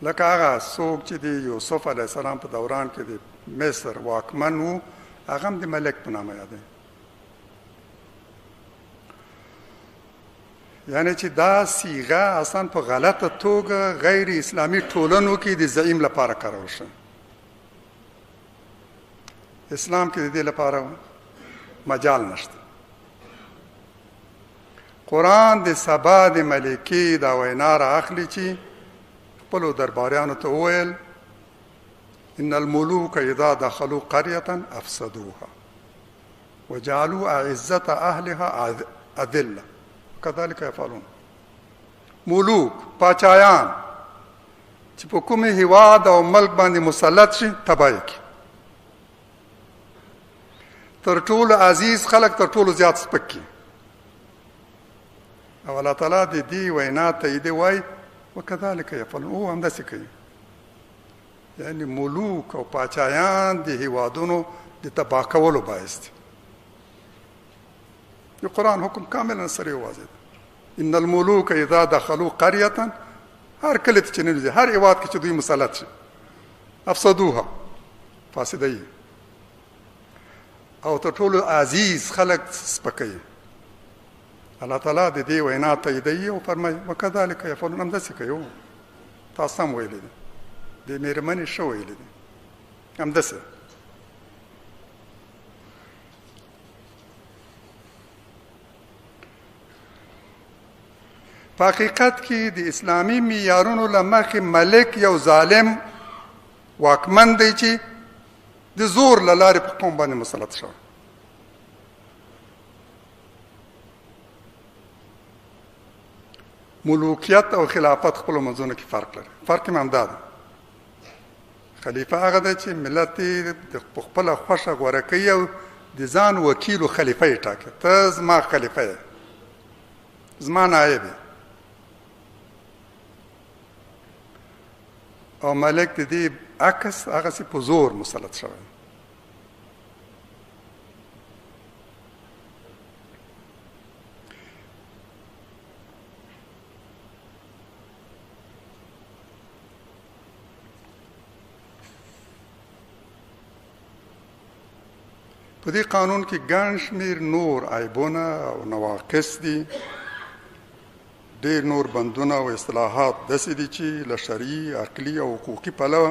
لکه هغه څوک چې د یوسف علیه السلام په دوران کې د مصر واکمن و، هغه هم د ملک په نامه یادوي. یعنی چې دا صيغه اصلا په غلطه توګه غیر اسلامي ټولنو کې د زعیم لپاره کارول شوه. اسلام کې د دې لپاره مجال نشته. قرآن د سبا د ملکي دا وینا را اخلي چې خپلو درباریانو ته وویل ان الملوک اذا دخلوا قرية افسدوها وجعلوا اعزة اهلها اذلة كذلك يفعلون. ملوک پاچایان چې په کومې هیواد او ملک باندې مسلط شي تباهي کوي. تر ټولو عزیز خلک تر ټولو زیات سپک کوي. او الله تعالی د دې وینا تایید وایي وکذلک یفعلون. او همداسې کوي. یعنی ملوک او پاچایان د هیوادونو د تباه کولو باعث دي. د قرآن حکم کاملا سره واضح دی. ان الملوک اذا دخلوا قرية، هر کله چې ننوځي هر هیواد کې چې دوی مسلط شي افسدوها، فاسدوي. او تر ټولو عزیز خلک سپکوي. الله تعالی د دې وینا تاییدوي او فرمایي وکذلک یفعلون. همداسې کوي. تاسو هم ویلي دي، د مېرمنې ښه ویلي دي. همداسې په حقیقت کې د اسلامي معیارونو له مخې ملک یو ظالم واکمن دی چې د زور له لارې په قوم باندې مسلط شوی. ملوکیت او خلافت خپلو منځونو کې فرق لري. فرق هم همدا ده. خلیفه هغه دی چې ملت یې په خپله خوښه غوره کوي او د ځان وکیل و خلیفه یې ټاکي. ته زما خلیفه یې، زما نایب یې. او ملک د دې عکس هغسې په زور مسلط شوی. په دې قانون کې ګڼ شمېر نور عیبونه او نواقص دي، ډېر نور بندونه او اصطلاحات داسې دي چې له شرعي، عقلي او حقوقي پلوه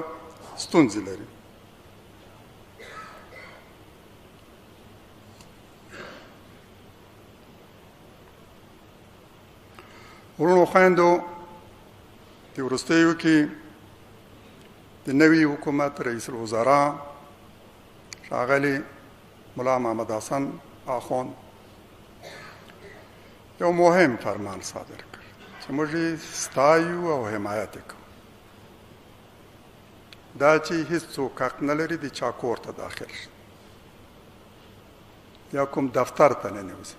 ستونزې لري. ورونو خویندو، د وروستیو کې د نوي حکومت رئیس الوزرا ښاغلی ملا محمد حسن آخوند یو مهم فرمان صادر کړ چې موږ یې ستایو او حمایت یې کوو. دا چې هیڅوک حق نه لري د چا کور ته داخل شي یا کوم دفتر ته ننوځي.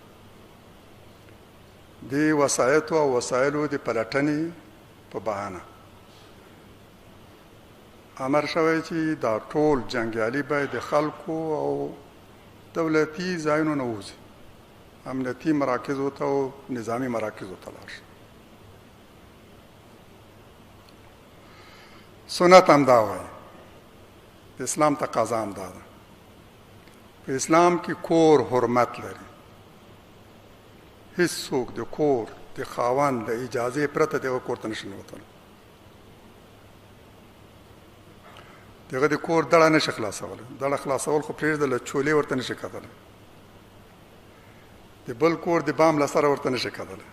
د وسایطو او وسایلو د پلټنې په بهانه امر شوی چې دا ټول جنګیالي باید د خلکو او دولتي ځایونو نه ووځي، امنیتي مراکزو ته او نظامي مراکزو ته لاړ شي. سنت هم دا وایي، د اسلام تقاضا هم دا ده. په اسلام کې کور حرمت لري. هیڅوک د کور د خاوند د اجازې پرته دغه کور ته نشي ننوتلی. دغه د کور دړه نشي خلاصولی. دړه خلاصول خو پرېږده، چولې ورته نشي کتلی. د بل کور د بام له سره ورته نشي کتلی.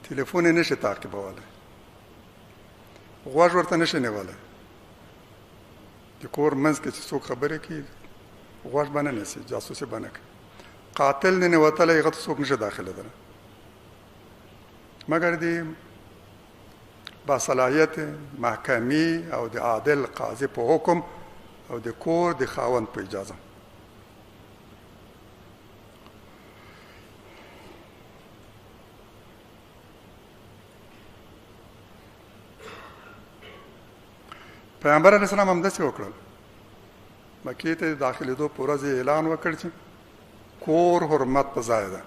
تلیفون یې نشي تعقیبولی. غوږ ورته نشي نیولی. د کور منځ کې چې څوک خبرې کوي غوږ به نه نیسي، جاسوسي به نه کوي. قاتل نه ننوتلی، هغه ته څوک نشي داخلېدلی مګر د باصلاحیت محکمې او د عادل قاضي په حکم او د کور د خاوند په اجازه. پیغمبر علیه السلام همداسې وکړل. مکې ته د داخلېدو په ورځ اعلان وکړ چې کور حرمت په ځای ده.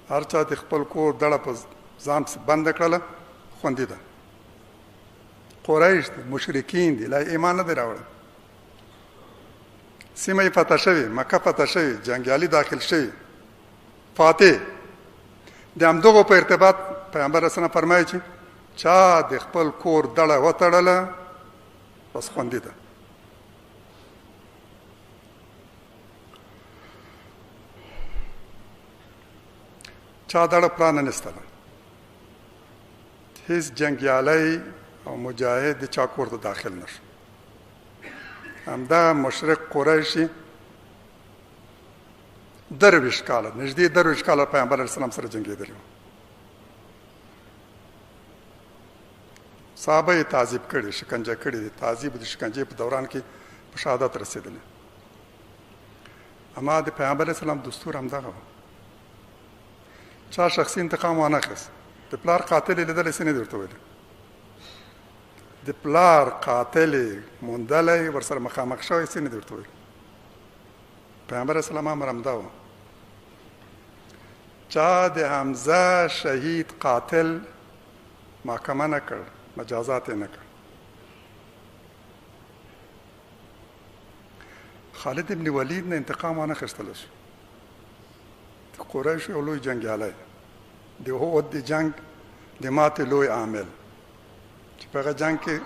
هر چا د خپل کور دړه په ځان پسې بنده کړله، خوندي ده. قریش دي، مشرکین دي، لا ایمان نه دی راوړی. سیمه یې فتح شوې، مکه فتح شوې، جنګیالي داخل شوي، فاتح. د همدغو په ارتباط پیغمبر رسول فرمایي چې چا د خپل کور دړه وتړله بس خوندي ده. چا دړه پرانه نستله. هیڅ جنګیالی او مجاهد د چا کور ته داخل نشو. همدا مشرق قریشي 23 کاله، نږدې 23 کاله پیغمبر علیه السلام سره جنګېدلی وو. صحابه یې تعذیب کړي، شکنجه کړي دي. تعذیب د شکنجې په دوران کې په شهادت رسېدلی. اما د پیغمبر علیه السلام دستور همدغه و. چا شخصي انتقام وانه اخیست. د پلار قاتل یې لیدلی، څه نه دي ورته ویلي. د پلار قاتل یې موندلی، ورسره مخامخ شوی، څه نه دي ورته ویلي. پیغمبر علیه السلام امر همدا و. چا د حمزه شهید قاتل محاکمه نه کړ، مجازات یې نه کړ. خالد ابن ولید نه انتقام وانه اخیستلی شو. د قریشو یو لوی جنګیالی، د احد د جنګ د ماتې لوی عامل، چې په هغه جنګ کې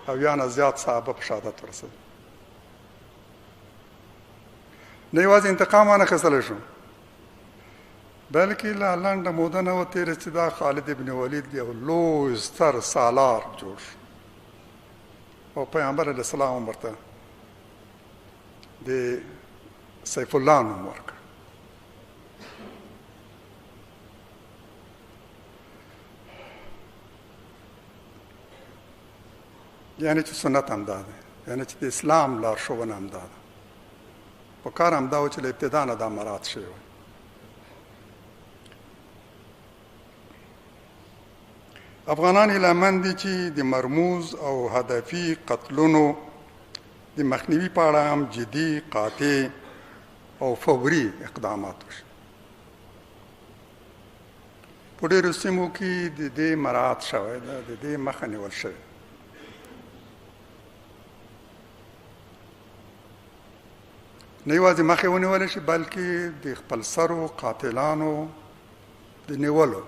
70 نه زیات صحابه په شهادت ورسېدل. نه یوازې انتقام وانه اخیستلی شو، بلکې لا لنډه موده نه وه تېره چې دا خالد ابن ولید یو لوی ستر سالار جوړ شو او پیغمبر علیه السلام هم ورته د سیف الله نوم ورکړ. یعنې چې سنت همدا ده، یعنې چې د اسلام لارښوونه همدا ده. په کار همدا و چې له ابتدا نه دا مراعات شوی وای. افغانان هیله مند دي چې د مرموز او هدفي قتلونو د مخنیوي په اړه هم جدي، قاطع او فوري اقدامات وشي. په ډېرو سیمو کې د دې مراعات شوی ده، د دې مخه نیول شوې. نه یوازې مخې ونیول شي بلکې د خپل سرو قاتلانو د نیولو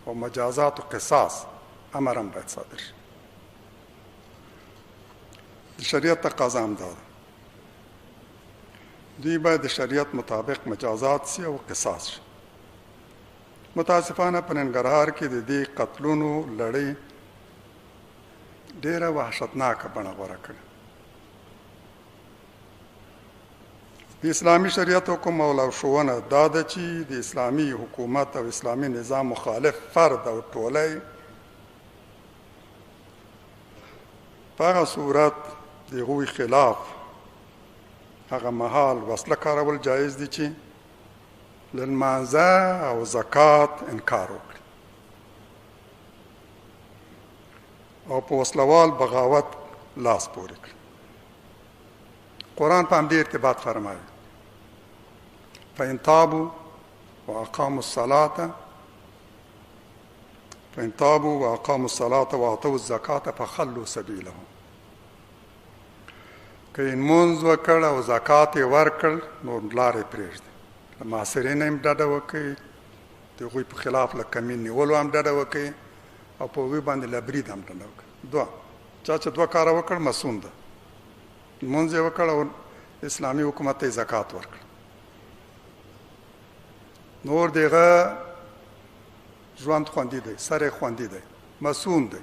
او مجازات و قصاص امر هم باید صادر شي. د شریعت تقاضا هم دا ده، دوی باید د شریعت مطابق مجازات سي او قصاص شي. متاسفانه په ننګرهار کې د دې قتلونو لړۍ ډېره وحشتناکه بڼه غوره کړې. د اسلامي شریعت حکم او لارښوونه دا ده چې د اسلامي حکومت او اسلامي نظام مخالف فرد او ټولۍ په هغه صورت د هغوی خلاف هغه مهال وسله کارول جایز دي چې له لمانځه او زکات انکار وکړي او په وسلوال بغاوت لاس پورې کړي. قرآن په همدې ارتباط فرمایي فإن تابوا وأقاموا الصلاة وآتوا الزکاة فخلوا سبیلهم. که لمونځ وکړ او زکات یې ورکړ نو لارې پرېږدي. له معاصرینو هم ډډه وکړي، د هغوی په خلاف له کمین نیولو هم ډډه وکړي او په هغوی باندې له برید هم ډډه وکړي. چا چې دوه کاره وکړ مسون ده، لمونځ یې وکړ او اسلامي حکومت ته یې زکات ورکړ، نور د هغه ژوند خوندي دی، سر یې خوندي دی، مسون دی،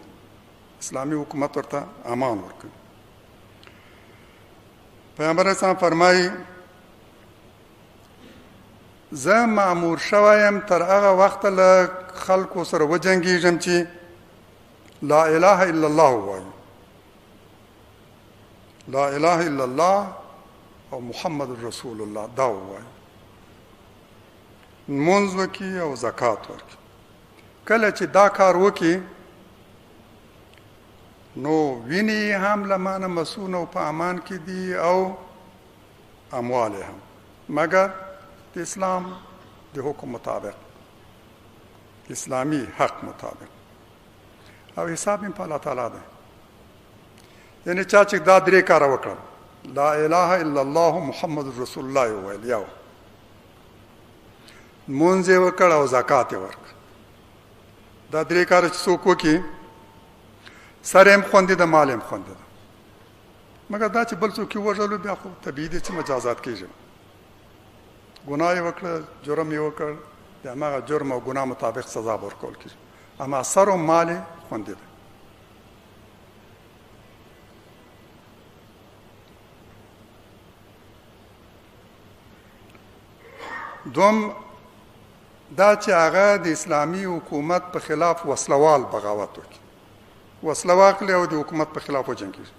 اسلامي حکومت ورته امان ورکوي. پیغمبر اسلام فرمایي زه مأمور شوی یم تر هغه وخته له خلکو سره وجنګېږم چې لا اله الا الله ووایي، لا اله الا الله او محمد رسول الله دا ووایي، لمونځ وکړي او زکات ورکړي. کله چې دا کار وکړي نو وینې هم له مانه مسون او په امان کې دي او اموال هم، مګر د اسلام د حکم مطابق، اسلامي حق مطابق، او حساب هم په الله تعالی دی. یعنی چا چې دا درې کاره وکړل، لا اله الا الله محمد رسول الله وویل، یو لمونځ یې وکړ او زکات یې ورکړ، دا درې کاره چې څوک وکړي سر هم خوندي ده، مال هم خوندي ده. مګر دا چې بل څوک یې وژلو بیا خو طبیعي دی چې مجازات کېږي. ګناه یې وکړه، جرم یې وکړ، د هماغه جرم او ګناه مطابق سزا به ورکول کېږي، اما سر او مال یې خوندي ده. دوم دا چې هغه د اسلامي حکومت په خلاف وسلوال بغاوت وکړي، وسله واخلي او د حکومت په خلاف وجنګېږي.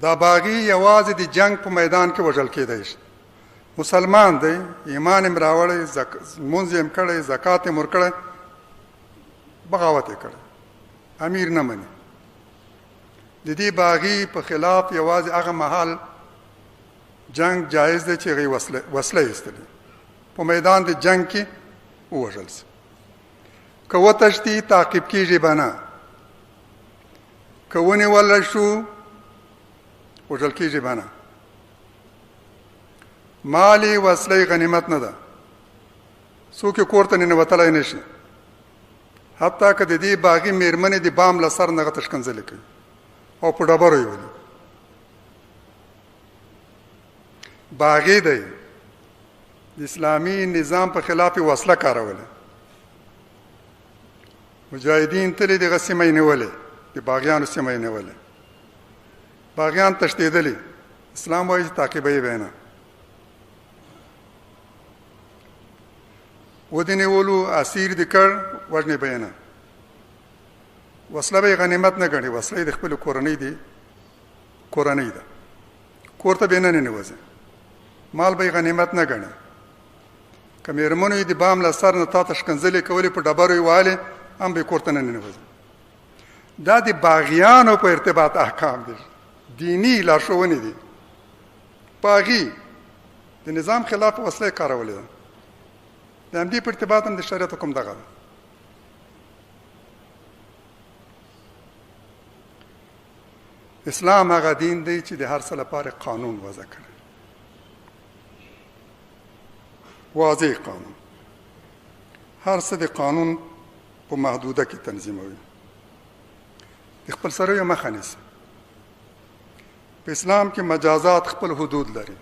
دا باغي یوازې د جنگ په میدان کې وژل کېدی شي. مسلمان دی، ایمان یې راوړی، لمونځ یې کړی، زکات یې ورکړی، بغاوت یې کړی، امیر نه مني. د دې باغي په خلاف یوازې هغه مهال جنگ جایز دی چې هغوی وسله ایستلې، په میدان د جنگ کې ووژل شي. که وتښتي تعقیب کېږي به نه، که ونیول شو وژل کېږي به نه. مالي وسلې غنیمت نه ده، څوک یې کور ته ننوتلی نه شي، حتی که د دې باغي میرمنې د بام له سر نه هغه ته ښکنځلې کوي او په ډبرو یې ولي. باغی دی، د اسلامي نظام په خلاف وسله کاروله. مجاهدین تلې دغه سیمه یې نیولې، د باغیانو سیمه یې نیولې، باغیان تښتېدلي، اسلام وایي چې تعقیبه یې به نه. ودې نیولو، اسیر دې کړ، وژنې به یې نه. وسله به یې غنیمت نه ګڼي، وسله یې د خپلې کورنۍ ده، کور ته به یې نه ننوځي، مال به یې غنیمت نه ګڼي. که مېرمنو یې د بام له سر نه تا ته ښکنځلې کولې، په ډبرو یې وهلې، هم به یې کور ته نه ننوځي. دا د باغیانو په ارتباط احکام دي، دینی لارښوونې دي. باغي د نظام خلاف وسله یې کارولې ده، د همدې په ارتباط هم د شریعت حکم دغه ده. اسلام هغه دین دی چې د هر څه لپاره قانون وضع کړی، واضح قانون، هر څه د قانون په محدوده کې تنظیموي، د خپل سرویو مخه نیسي. په اسلام کې مجازات خپل حدود لري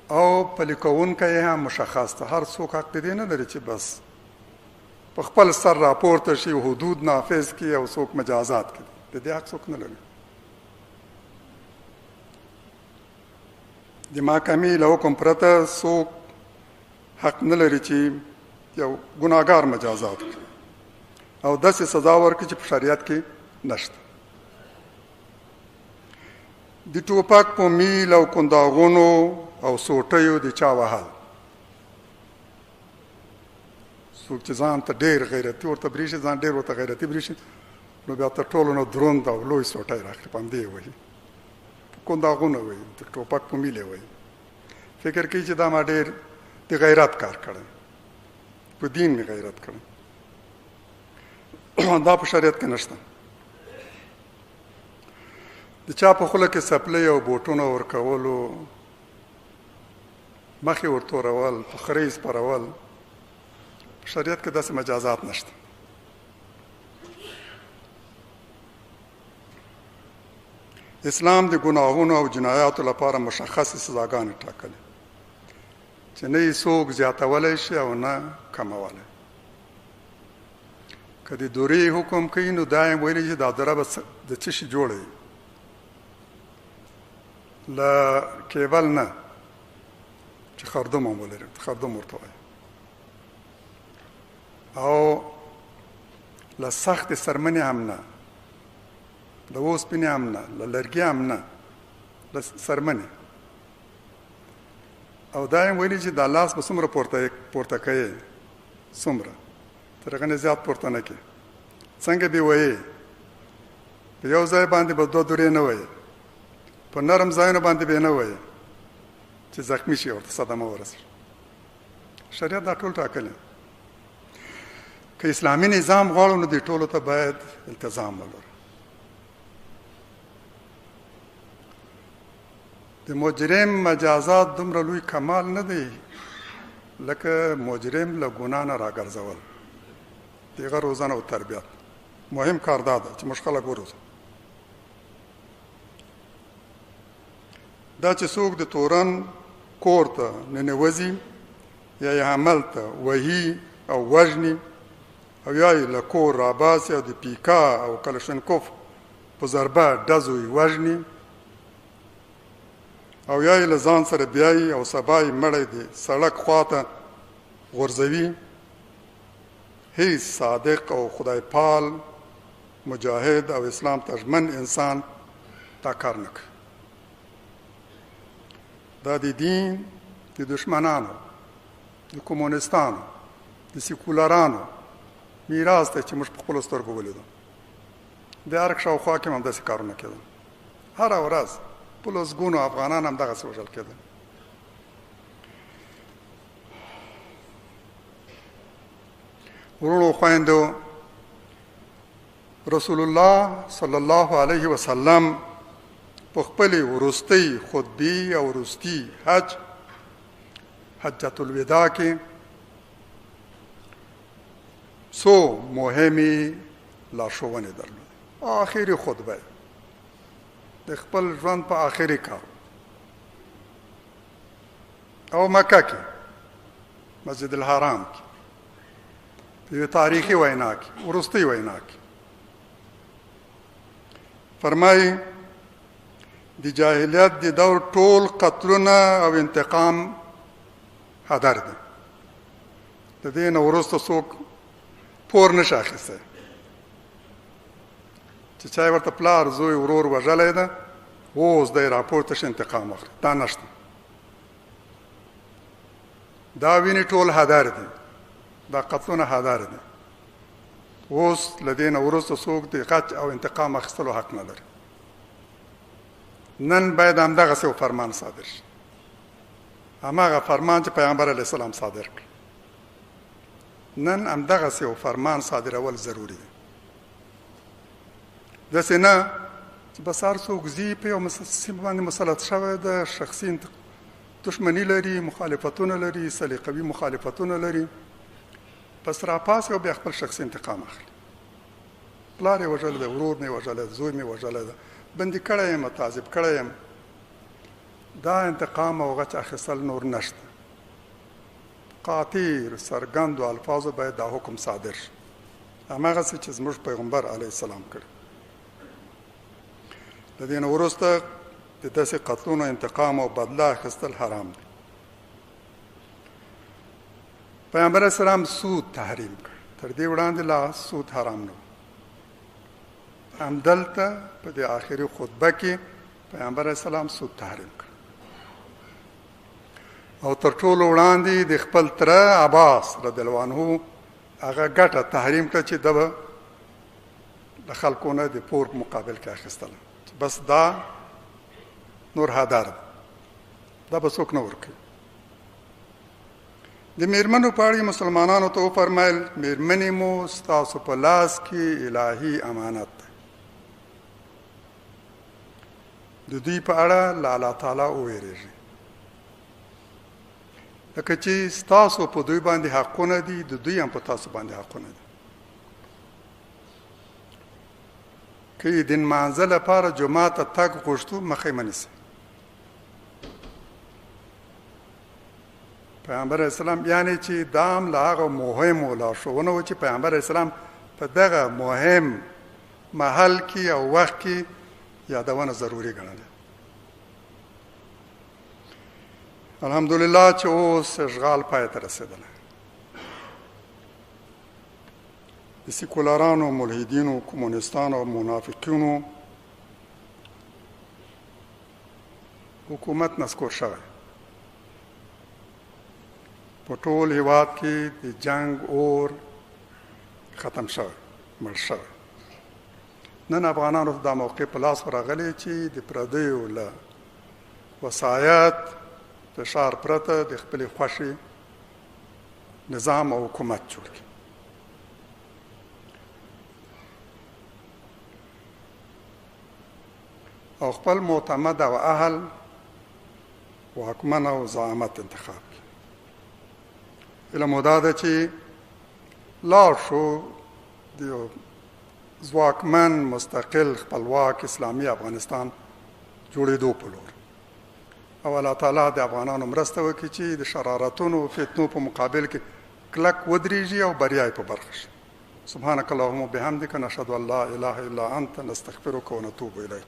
او پلي کوونکی یې هم مشخص ده. هر څوک حق دې نه لري چې بس په خپل سر راپورته شي، حدود نافذ کړي او څوک مجازات کړي. د دې حق څوک نه لري. د محکمې له حکم پرته څوک حق نه لري چې یو ګناهګار مجازات کړي او داسې سزا ورکړي چې په شریعت کې نشته. د ټوپک په میل او کنداغونو او سوټیو د چا وهل، څوک چې ځان ته ډېر غیرتي ورته برېښي، ځان ډېر ورته غیرتي برېښي، نو بیا تر ټولو نه دروند او لوی سوټی راخلي، په همدې یې وهي، په کنداغونه وهي، د ټوپک په میل یې وهي. فکر کوي چې دا ما ډېر د غیرت کار کړی، په دین مې غیرت کړی. دا په شریعت کې نشته. د چا په خوله کې څپلۍ او بوټونه ورکولو، مخې ورتورول، په خرۍ سپرول، په شریعت کې داسې مجازات نشته. اسلام د ګناهونو او جنایاتو لپاره مشخصې سزاګانې ټاکلې چې نه یې څوک زیاتولی شي او نه کمولی. که د دورې حکم کوي نو دا یې ویلي چې دا دوره به د څه شي جوړه وي، له کیبل نه چې خردم هم ولري، خردم ورته وایي، او له سختې څرمنې هم نه، له اوسپنې هم نه، له لرګي هم نه، له څرمنې. او دا یې ویلي چې دا لاس به څومره پورته کوې، څومره تر هغه نه زیات پورته نه کړې. څنګه به وایې؟ په یو ځای باندې به دوه دورې نه وایې، په نرم ځایونو باندې به نه وایې چې زخمی شي، ورته صدمه ورسېږي. شریعت دا ټول ټاکلی. که اسلامي نظام غواړو نو دې ټولو ته باید التزام ولرو. د مجرم مجازات دومره لوی کمال نه دی لکه مجرم له ګناه نه راګرځول. د هغه روزنه او تربیت مهم کار دا ده چې موږ خلک وروزو. دا چې څوک د تورن کور ته ننوځي یا یې عمل ته وهي او وژني او یا یې له کور راباسي او د پیکا او کلشنکوف په ضربه ډزو یې وژني او یا یې له ځان سره بیایي او سبا یې مړی د سړک خواته غورځوي، هیڅ صادق او خدای پال مجاهد او اسلام ته ژمن انسان دا کار نه کوي. دا د دین د دشمنانو، د کمونستانو، د سیکولرانو میراث دی چې موږ په خپلو سترګو ولیدو. د ارګ شاوخوا کې هم همداسې کارونه کېدل. هره ورځ په لسګونو افغانان همدغسې وژل کېدل. ورونو خویندو، رسول الله صلی الله علیه وسلم په خپلې وروستۍ خطبې او وروستي حجة الوداع کې څو مهمې لارښوونې درلودې. آخري خطبه د خپل ژوند په آخري کار او مکه کې مسجد الحرام کې په یوه تاریخي وینا کې، وروستۍ وینا کې فرمایي د جاهلیت د دور ټول قتلونه او انتقام هدر دی. د دې نه وروسته څوک پور نشي اخیستی چې چا ورته پلار زوی ورور وژلی ده اوس دی راپورته شي انتقام اخلي. دا نشته. دا وینې ټول هدر دي، دا قتلونه هدر دي. اوس له دې نه وروسته څوک د غچ او انتقام اخیستلو حق نه لري. نن باید همدغسې یو فرمان صادر شي، هماغه فرمان چې پیغمبر علیه السلام صادر کړ. نن همدغسې یو فرمان صادرول ضروري دی. داسې نه چې بس هر څوک ځي په یو سیمه باندې مسلط شوی ده، شخصي دښمني لري، مخالفتونه لري، سلیقوي مخالفتونه لري، پس راپاس او بیا خپل شخصي انتقام اخلي. پلار یې وژلی ده، ورور مې وژلی ده، زوی مې وژلی ده، بندي کړی یم، تعذیب کړی یم. دا انتقام او غچ اخیستل نور نشته. قاطع څرګندو الفاظو باید دا حکم صادر شي، هماغسې چې زموږ پیغمبر علیه السلام کړي. د دې نه وروسته د داسې قتلونو انتقام او بدله اخیستل حرام دی. پیغمبر اسلام سود تحریم کړ، تر دې وړاندې لا سود حرام نه و. همدلته په دې آخري خطبه کې پیغمبر اسلام سود تحریم کړ. او تر ټولو وړاندې د خپل تره عباس رضی الله عنه هغه ګټه تحریم کړه چې ده به د خلکو نه د پور په مقابل کې اخیستله، بس دا نور هدر ده، دا به څوک نه ورکوي. د میرمنو په اړه مسلمانانو ته وفرمایل میرمنې مو ستاسو په لاس کې الهي امانت دی. د دوی په اړه له الله تعالی وویریږئ، لکه چې ستاسو په دوی باندې حقونه دي، د دوی هم په تاسو باندې حقونه دي. که یې د نمانځه لپاره جومات ته تګ غوښتو مخه یې مه نیسئ. پیغمبر اسلام یعنی چې دا هم له هغه مهمو لارښوونو و چې پیغمبر اسلام په دغه مهم محل کې او وخت کې یادونه ضروري ګڼله. الحمدلله چې اوس اشغال پای ته رسېدلی. د سیکولرانو، ملحدینو، کمونیستانو او منافقینو حکومت نسکور شوی. په ټول هیواد کې د جنگ اور ختم شوی، مړ شوی. نن افغانانو ته دا موقع په لاس ورغلی چې د پردیو له وسایت فشار پرته د خپلې خوښې نظام او حکومت جوړ کړي. او خپل معتمد او اهل واکمن او زعامت انتخاب کړي. علم مو دا ده چې لاړ شو د یو ځواکمن مستقل خپلواک اسلامي افغانستان جوړېدو په لور، او الله تعالی د افغانانو مرسته وکړي چې د شرارتونو او فتنو په مقابل کې کلک ودرېږي او بریا یې په برخه شي. سبحانك اللهم وبحمدك نشهد ان لا اله الا انت نستغفرك ونتوب اليك.